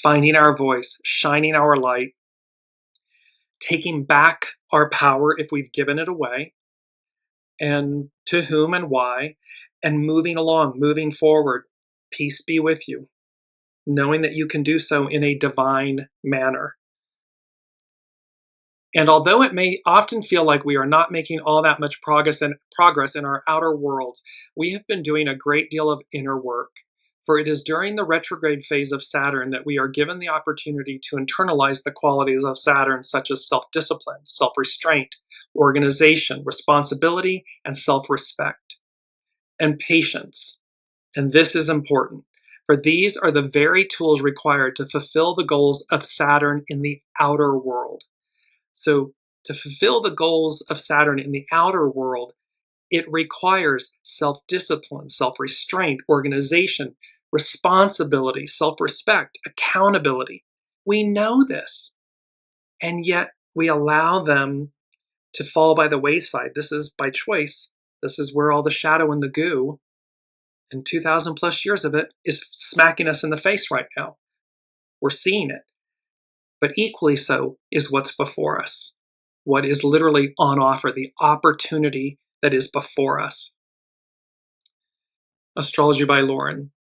B: Finding our voice, shining our light, taking back our power if we've given it away, and to whom and why, and moving along, moving forward. Peace be with you, knowing that you can do so in a divine manner. And although it may often feel like we are not making all that much progress in our outer world, we have been doing a great deal of inner work. For it is during the retrograde phase of Saturn that we are given the opportunity to internalize the qualities of Saturn, such as self-discipline, self-restraint, organization, responsibility, and self-respect, and patience. And this is important, for these are the very tools required to fulfill the goals of Saturn in the outer world. So to fulfill the goals of Saturn in the outer world, it requires self-discipline, self-restraint, organization, responsibility, self-respect, accountability. We know this, and yet we allow them to fall by the wayside. This is by choice. This is where all the shadow and the goo, and 2,000 plus years of it, is smacking us in the face right now. We're seeing it. But equally so is what's before us, what is literally on offer, the opportunity that is before us. Astrology by Lauren.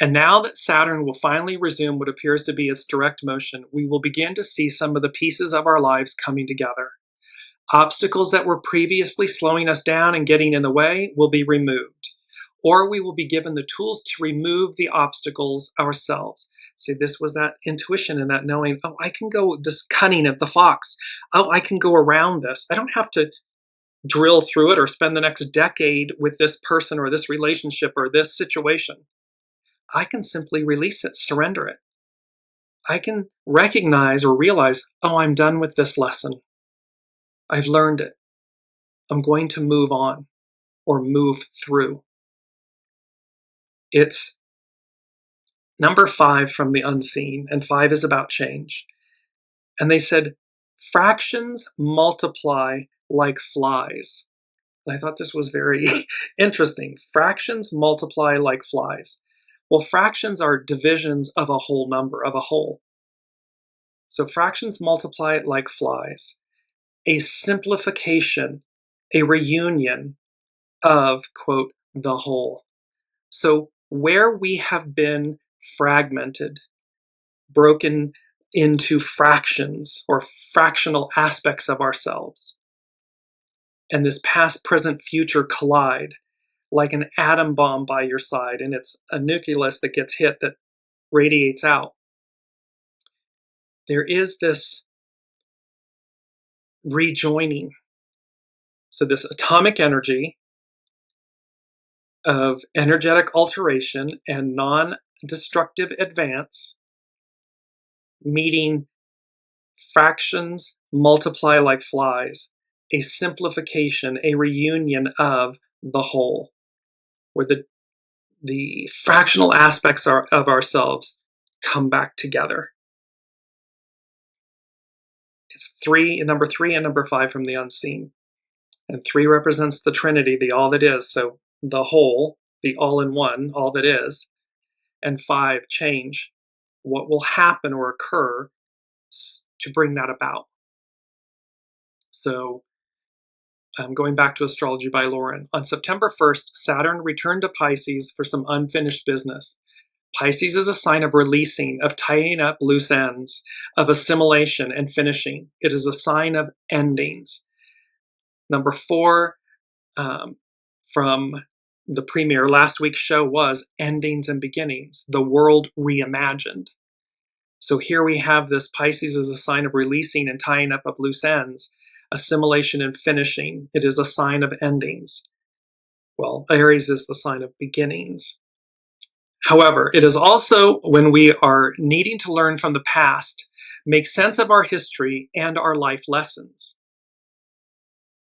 B: And now that Saturn will finally resume what appears to be its direct motion, we will begin to see some of the pieces of our lives coming together. Obstacles that were previously slowing us down and getting in the way will be removed, or we will be given the tools to remove the obstacles ourselves. See, this was that intuition and that knowing, oh, I can go, this cunning of the fox. Oh, I can go around this. I don't have to drill through it or spend the next decade with this person or this relationship or this situation. I can simply release it, surrender it. I can recognize or realize, oh, I'm done with this lesson. I've learned it. I'm going to move on or move through. It's number 5 from the unseen, and 5 is about change. And they said, fractions multiply like flies. And I thought this was very interesting. Fractions multiply like flies. Well, fractions are divisions of a whole number, of a whole. So fractions multiply like flies. A simplification, a reunion of, quote, the whole. So where we have been fragmented, broken into fractions or fractional aspects of ourselves, and this past, present, future collide like an atom bomb by your side, and it's a nucleus that gets hit that radiates out. There is this rejoining. So this atomic energy of energetic alteration and non-destructive advance meeting Fractions multiply like flies. A simplification, a reunion of the whole, where the fractional aspects of ourselves come back together. It's number 3 and number 5 from the unseen. And 3 represents the Trinity, the all that is, so the whole, the all in one, all that is. And 5, change, what will happen or occur to bring that about. So, going back to Astrology by Lauren, on September 1st, Saturn returned to Pisces for some unfinished business. Pisces is a sign of releasing, of tying up loose ends, of assimilation and finishing. It is a sign of endings. Number 4 from the premiere last week's show was Endings and Beginnings, the world reimagined. So here we have this Pisces as a sign of releasing and tying up of loose ends, assimilation and finishing. It is a sign of endings. Well, Aries is the sign of beginnings. However, it is also when we are needing to learn from the past, make sense of our history and our life lessons.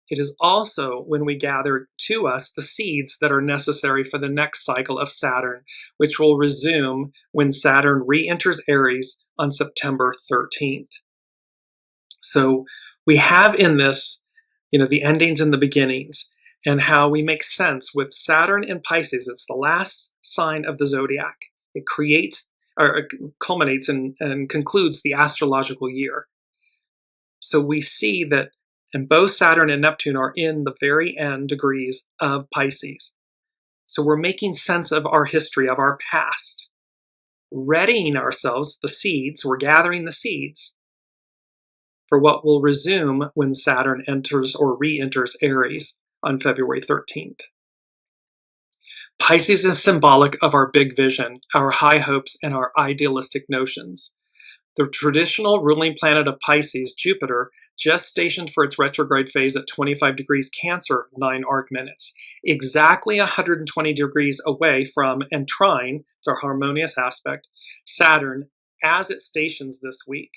B: It is also when we gather to us the seeds that are necessary for the next cycle of Saturn, which will resume when Saturn re-enters Aries on September 13th. So we have in this, the endings and the beginnings, and how we make sense with Saturn in Pisces. It's the last sign of the zodiac. It creates, or it culminates and concludes the astrological year. So we see that, and both Saturn and Neptune are in the very end degrees of Pisces. So we're making sense of our history, of our past, readying ourselves, the seeds, we're gathering the seeds for what will resume when Saturn enters or re-enters Aries on February 13th. Pisces is symbolic of our big vision, our high hopes, and our idealistic notions. The traditional ruling planet of Pisces, Jupiter, just stationed for its retrograde phase at 25 degrees Cancer, 9 arc minutes, exactly 120 degrees away from, and trine, it's our harmonious aspect, Saturn, as it stations this week.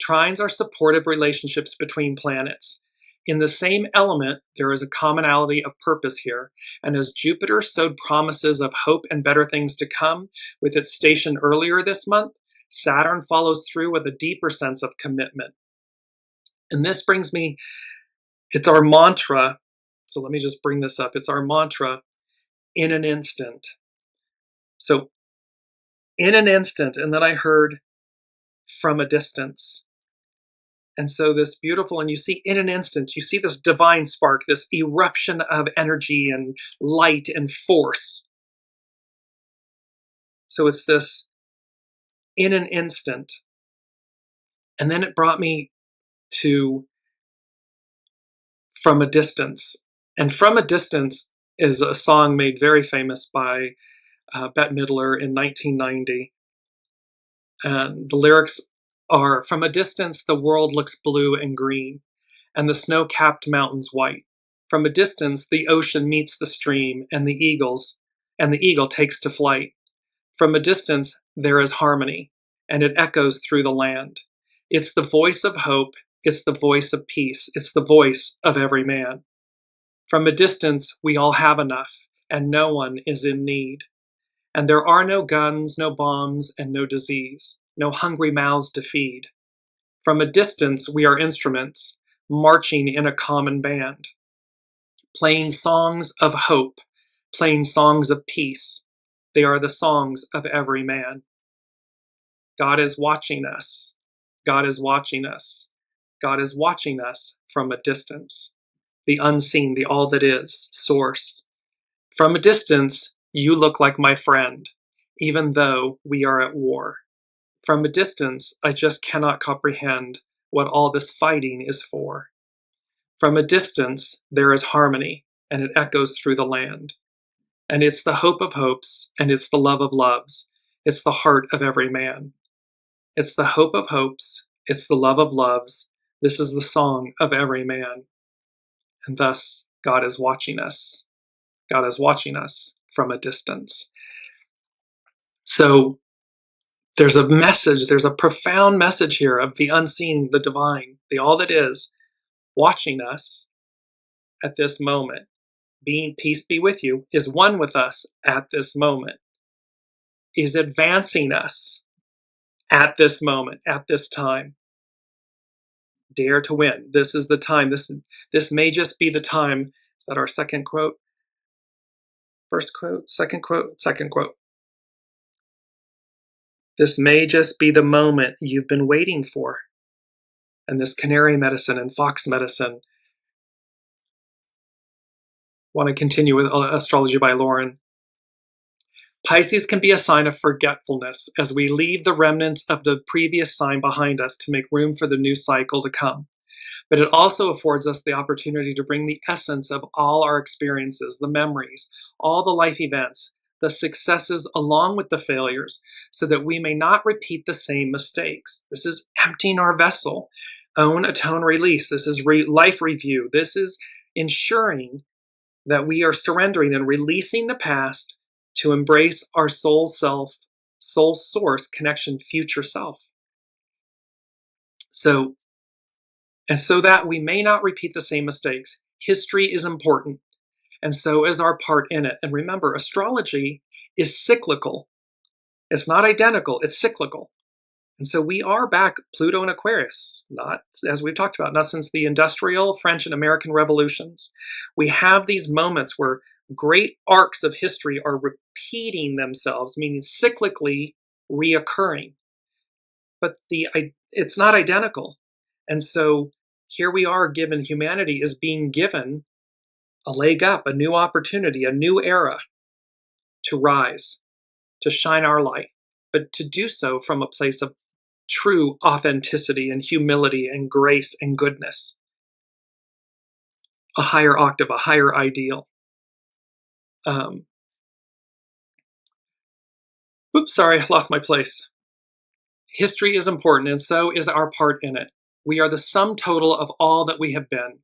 B: Trines are supportive relationships between planets. In the same element, there is a commonality of purpose here, and as Jupiter sowed promises of hope and better things to come with its station earlier this month, Saturn follows through with a deeper sense of commitment. And this brings me, it's our mantra, so let me just bring this up. It's our mantra, in an instant. So, in an instant, and then I heard from a distance. And so this beautiful, and you see in an instant, you see this divine spark, this eruption of energy and light and force. So it's this in an instant. And then it brought me to From a Distance. And From a Distance is a song made very famous by Bette Midler in 1990. And the lyrics are, from a distance, the world looks blue and green, and the snow-capped mountains white. From a distance, the ocean meets the stream, and the eagle takes to flight. From a distance, there is harmony, and it echoes through the land. It's the voice of hope, it's the voice of peace, it's the voice of every man. From a distance, we all have enough, and no one is in need. And there are no guns, no bombs, and no disease, no hungry mouths to feed. From a distance, we are instruments, marching in a common band, playing songs of hope, playing songs of peace. They are the songs of every man. God is watching us. God is watching us. God is watching us from a distance. The unseen, the all that is, source. From a distance, you look like my friend, even though we are at war. From a distance, I just cannot comprehend what all this fighting is for. From a distance, there is harmony, and it echoes through the land. And it's the hope of hopes, and it's the love of loves. It's the heart of every man. It's the hope of hopes, it's the love of loves. This is the song of every man. And thus, God is watching us. God is watching us from a distance. So, There's a message, there's a profound message here of the unseen, the divine, the all that is, watching us at this moment. Being peace be with you, is one with us at this moment, is advancing us at this moment, at this time. Dare to win. This is the time. This may just be the time. Is that our second quote? First quote, second quote, second quote. This may just be the moment you've been waiting for. And this Canary medicine and Fox medicine. Want to continue with Astrology by Lauren. Pisces can be a sign of forgetfulness as we leave the remnants of the previous sign behind us to make room for the new cycle to come. But it also affords us the opportunity to bring the essence of all our experiences, the memories, all the life events, the successes along with the failures, so that we may not repeat the same mistakes. This is emptying our vessel. Own, atone, release. This is life review. This is ensuring that we are surrendering and releasing the past to embrace our soul self, soul source connection, future self. So that we may not repeat the same mistakes. History is important, and so is our part in it. And remember, astrology is cyclical. It's not identical, it's cyclical. And so we are back, Pluto and Aquarius, not, as we've talked about, not since the industrial, French, and American revolutions. We have these moments where great arcs of history are repeating themselves, meaning cyclically reoccurring. But it's not identical. And so here we are given, humanity is being given a leg up, a new opportunity, a new era to rise, to shine our light, but to do so from a place of true authenticity and humility and grace and goodness. A higher octave, a higher ideal. Oops, sorry, I lost my place. History is important, and so is our part in it. We are the sum total of all that we have been.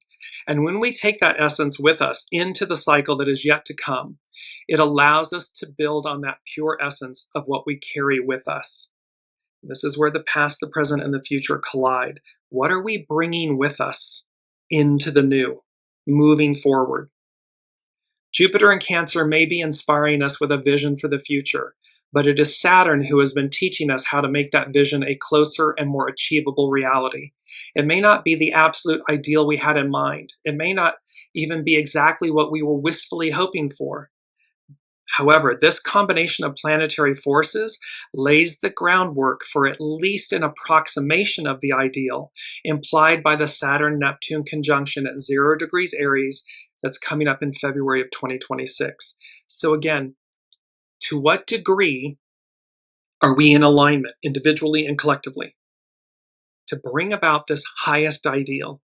B: And when we take that essence with us into the cycle that is yet to come, it allows us to build on that pure essence of what we carry with us. This is where the past, the present, and the future collide. What are we bringing with us into the new, moving forward? Jupiter in Cancer may be inspiring us with a vision for the future, but it is Saturn who has been teaching us how to make that vision a closer and more achievable reality. It may not be the absolute ideal we had in mind. It may not even be exactly what we were wistfully hoping for. However, this combination of planetary forces lays the groundwork for at least an approximation of the ideal implied by the Saturn-Neptune conjunction at 0 degrees Aries that's coming up in February of 2026. So again, to what degree are we in alignment, individually and collectively, to bring about this highest ideal,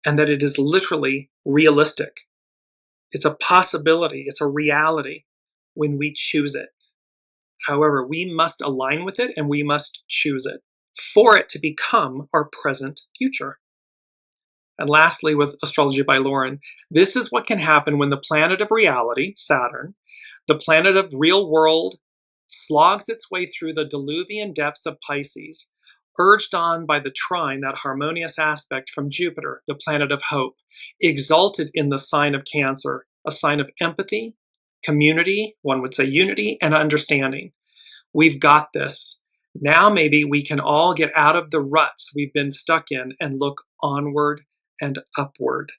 B: and that it is literally realistic? It's a possibility, it's a reality when we choose it. However, we must align with it and we must choose it for it to become our present future. And lastly, with Astrology by Lauren, this is what can happen when the planet of reality, Saturn, the planet of real world, slogs its way through the diluvian depths of Pisces, urged on by the trine, that harmonious aspect from Jupiter, the planet of hope, exalted in the sign of Cancer, a sign of empathy, community, one would say unity, and understanding. We've got this. Now maybe we can all get out of the ruts we've been stuck in and look onward and upward.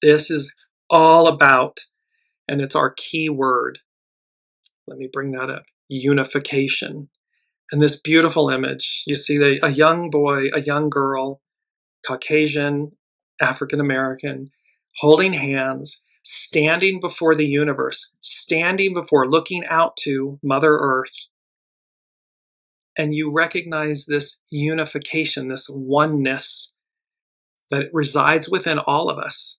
B: This is all about, and it's our key word. Let me bring that up. Unification. And this beautiful image, you see a young boy, a young girl, Caucasian, African American, holding hands, standing before the universe, standing before, looking out to Mother Earth. And you recognize this unification, this oneness that resides within all of us.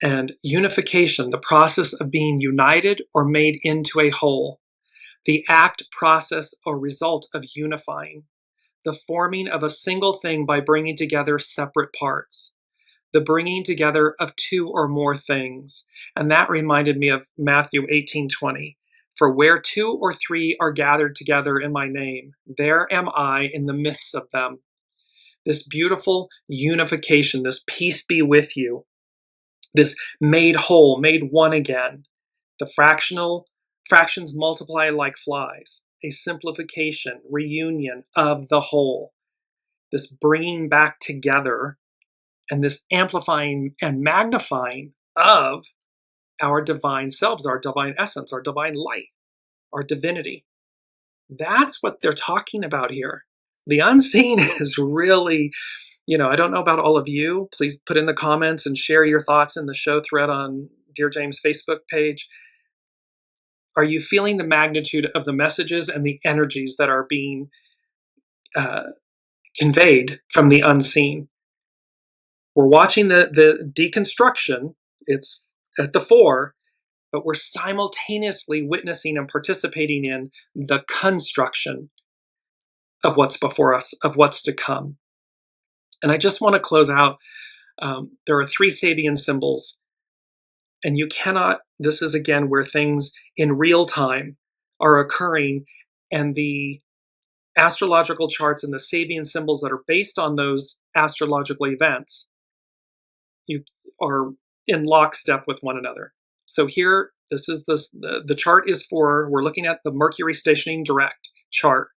B: And unification, the process of being united or made into a whole. The act, process, or result of unifying. The forming of a single thing by bringing together separate parts. The bringing together of two or more things. And that reminded me of Matthew 18:20. For where 2 or 3 are gathered together in my name, there am I in the midst of them. This beautiful unification, this peace be with you, this made whole, made one again. The fractions multiply like flies, a simplification, reunion of the whole. This bringing back together and this amplifying and magnifying of our divine selves, our divine essence, our divine light, our divinity. That's what they're talking about here. The unseen is really, I don't know about all of you. Please put in the comments and share your thoughts in the show thread on Dearjames' Facebook page. Are you feeling the magnitude of the messages and the energies that are being conveyed from the unseen? We're watching the deconstruction. It's at the fore, but we're simultaneously witnessing and participating in the construction of what's before us, of what's to come. And I just want to close out. There are 3 Sabian symbols, and you cannot, this is again where things in real time are occurring, and the astrological charts and the Sabian symbols that are based on those astrological events, you are in lockstep with one another. So here, this is the chart is for, we're looking at the Mercury stationing direct chart.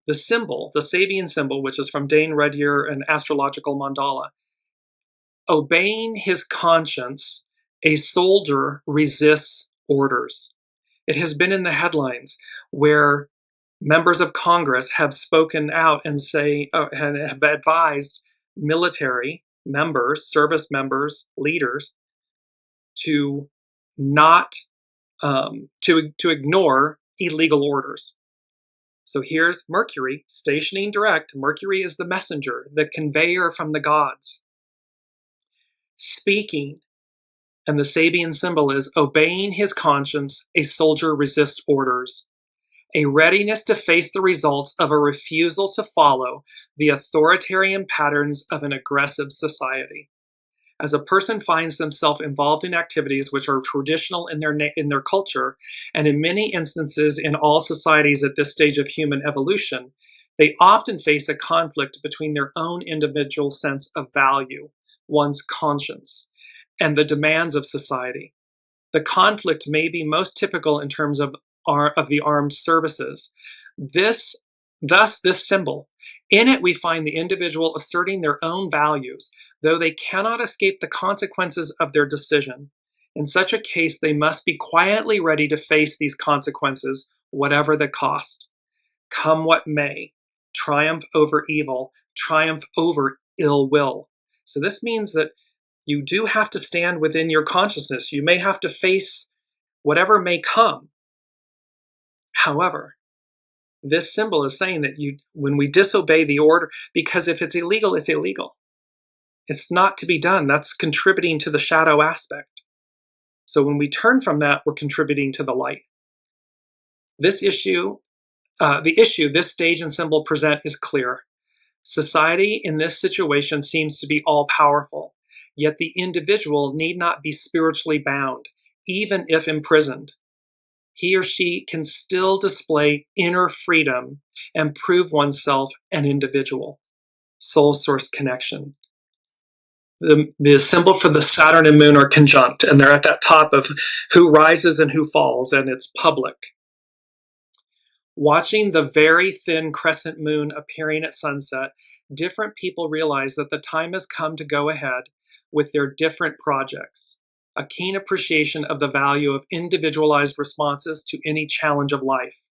B: The symbol, the Sabian symbol, which is from Dane Redyer and Astrological Mandala, obeying his conscience, a soldier resists orders. It has been in the headlines where members of Congress have spoken out and and have advised military members, service members, leaders to not to ignore illegal orders. So here's Mercury stationing direct. Mercury is the messenger, the conveyor from the gods, speaking. And the Sabian symbol is obeying his conscience, a soldier resists orders. A readiness to face the results of a refusal to follow the authoritarian patterns of an aggressive society. As a person finds themselves involved in activities which are traditional in their culture, and in many instances in all societies at this stage of human evolution, they often face a conflict between their own individual sense of value, one's conscience, and the demands of society. The conflict may be most typical in terms of the armed services. Thus, this symbol. In it, we find the individual asserting their own values, though they cannot escape the consequences of their decision. In such a case, they must be quietly ready to face these consequences, whatever the cost. Come what may, triumph over evil, triumph over ill will. So this means that you do have to stand within your consciousness. You may have to face whatever may come. However, this symbol is saying that when we disobey the order, because if it's illegal, it's illegal. It's not to be done. That's contributing to the shadow aspect. So when we turn from that, we're contributing to the light. This issue, this stage and symbol present is clear. Society in this situation seems to be all-powerful, yet the individual need not be spiritually bound, even if imprisoned. He or she can still display inner freedom and prove oneself an individual. Soul source connection. The symbol for the Saturn and Moon are conjunct, and they're at that top of who rises and who falls, and it's public. Watching the very thin crescent moon appearing at sunset, different people realize that the time has come to go ahead with their different projects. A keen appreciation of the value of individualized responses to any challenge of life.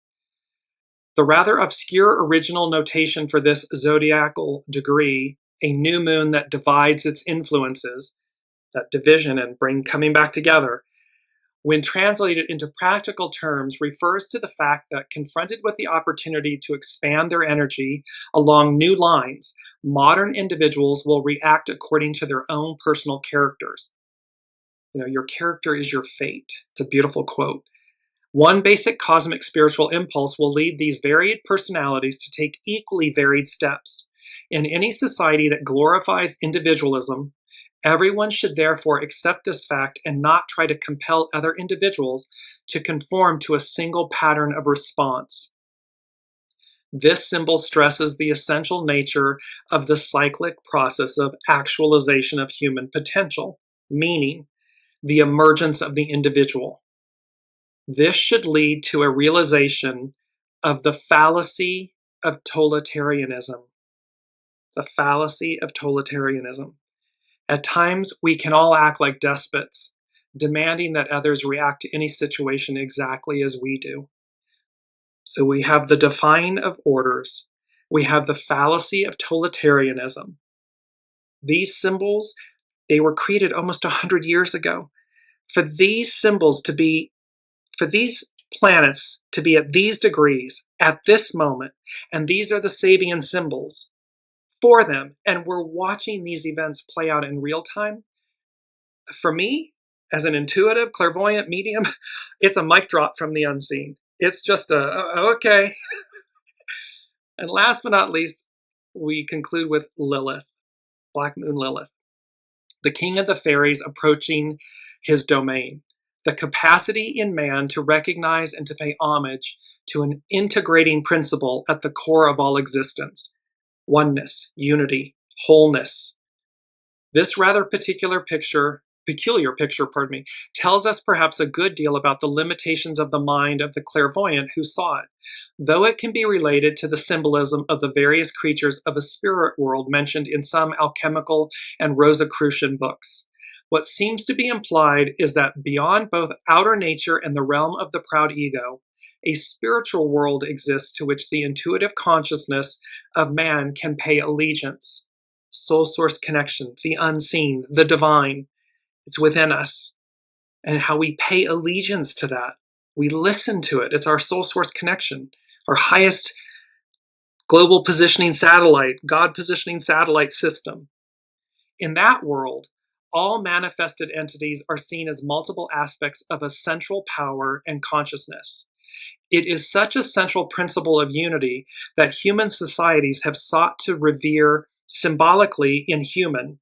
B: The rather obscure original notation for this zodiacal degree, a new moon that divides its influences, that division and coming back together, when translated into practical terms, refers to the fact that confronted with the opportunity to expand their energy along new lines, modern individuals will react according to their own personal characters. Your character is your fate. It's a beautiful quote. One basic cosmic spiritual impulse will lead these varied personalities to take equally varied steps. In any society that glorifies individualism Everyone should therefore accept this fact and not try to compel other individuals to conform to a single pattern of response. This symbol stresses the essential nature of the cyclic process of actualization of human potential, meaning the emergence of the individual. This should lead to a realization of the fallacy of totalitarianism. The fallacy of totalitarianism. At times, we can all act like despots, demanding that others react to any situation exactly as we do. So we have the defying of orders. We have the fallacy of totalitarianism. These symbols, they were created almost 100 years ago. For these symbols to be, for these planets to be at these degrees, at this moment, and these are the Sabian symbols for them, and we're watching these events play out in real time. For me, as an intuitive, clairvoyant medium, it's a mic drop from the unseen. It's just okay. And last but not least, we conclude with Lilith, Black Moon Lilith, the king of the fairies approaching his domain. The capacity in man to recognize and to pay homage to an integrating principle at the core of all existence. Oneness, unity, wholeness. This rather peculiar picture, tells us perhaps a good deal about the limitations of the mind of the clairvoyant who saw it, though it can be related to the symbolism of the various creatures of a spirit world mentioned in some alchemical and Rosicrucian books. What seems to be implied is that beyond both outer nature and the realm of the proud ego, a spiritual world exists to which the intuitive consciousness of man can pay allegiance. Soul source connection, the unseen, the divine. It's within us. And how we pay allegiance to that. We listen to it. It's our soul source connection, our highest global positioning satellite, God positioning satellite system. In that world, all manifested entities are seen as multiple aspects of a central power and consciousness. It is such a central principle of unity that human societies have sought to revere symbolically in human,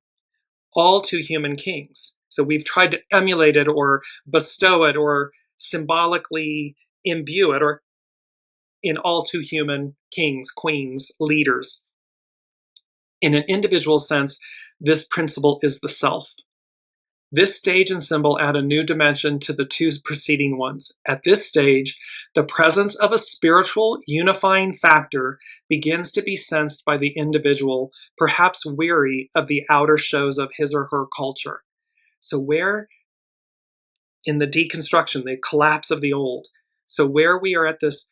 B: all too human kings. So we've tried to emulate it or bestow it or symbolically imbue it or in all too human kings, queens, leaders. In an individual sense, this principle is the self. This stage and symbol add a new dimension to the two preceding ones. At this stage, the presence of a spiritual unifying factor begins to be sensed by the individual, perhaps weary of the outer shows of his or her culture. So where in the deconstruction, the collapse of the old, so where we are at this,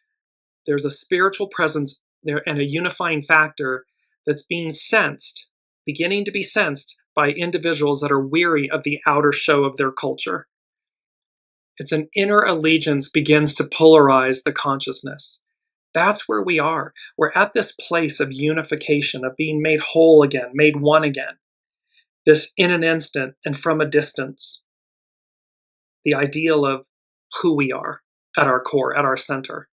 B: there's a spiritual presence there and a unifying factor that's being sensed, beginning to be sensed by individuals that are weary of the outer show of their culture. It's an inner allegiance begins to polarize the consciousness. That's where we are. We're at this place of unification, of being made whole again, made one again. This in an instant and from a distance. The ideal of who we are at our core, at our center.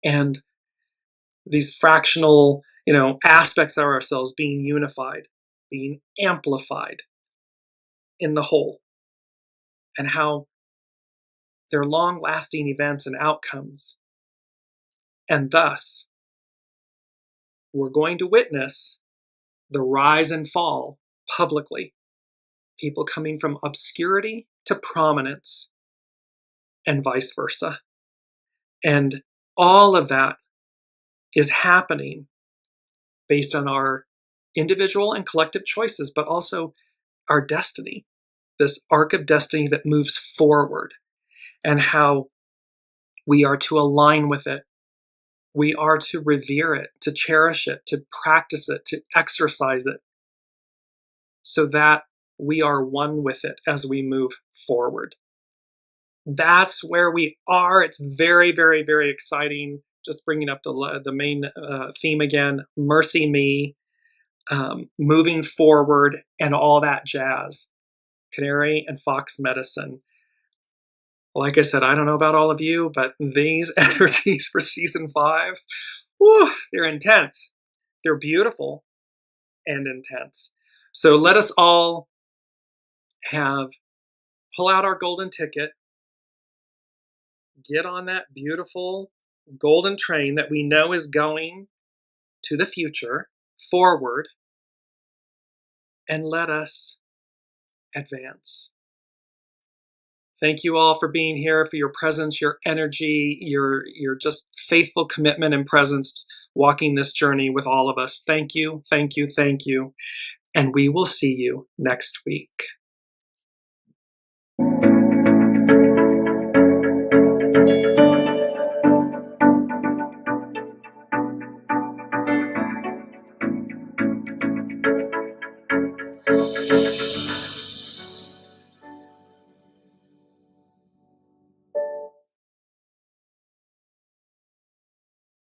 B: And these fractional, aspects of ourselves being unified, being amplified in the whole, and how they're long-lasting events and outcomes. And thus, we're going to witness the rise and fall publicly. People coming from obscurity to prominence, and vice versa. And all of that is happening based on our individual and collective choices, but also our destiny, this arc of destiny that moves forward, and how we are to align with it. We are to revere it, to cherish it, to practice it, to exercise it, so that we are one with it as we move forward. That's where we are. It's very, very, very exciting. Just bringing up the main theme again, Mercy Me, moving forward, and all that jazz. Canary and Fox Medicine. Like I said, I don't know about all of you, but these energies for season 5, they're intense. They're beautiful and intense. So let us all pull out our golden ticket, get on that beautiful golden train that we know is going to the future, forward, and let us advance. Thank you all for being here, for your presence, your energy, your just faithful commitment and presence walking this journey with all of us. Thank you, thank you, thank you. And we will see you next week.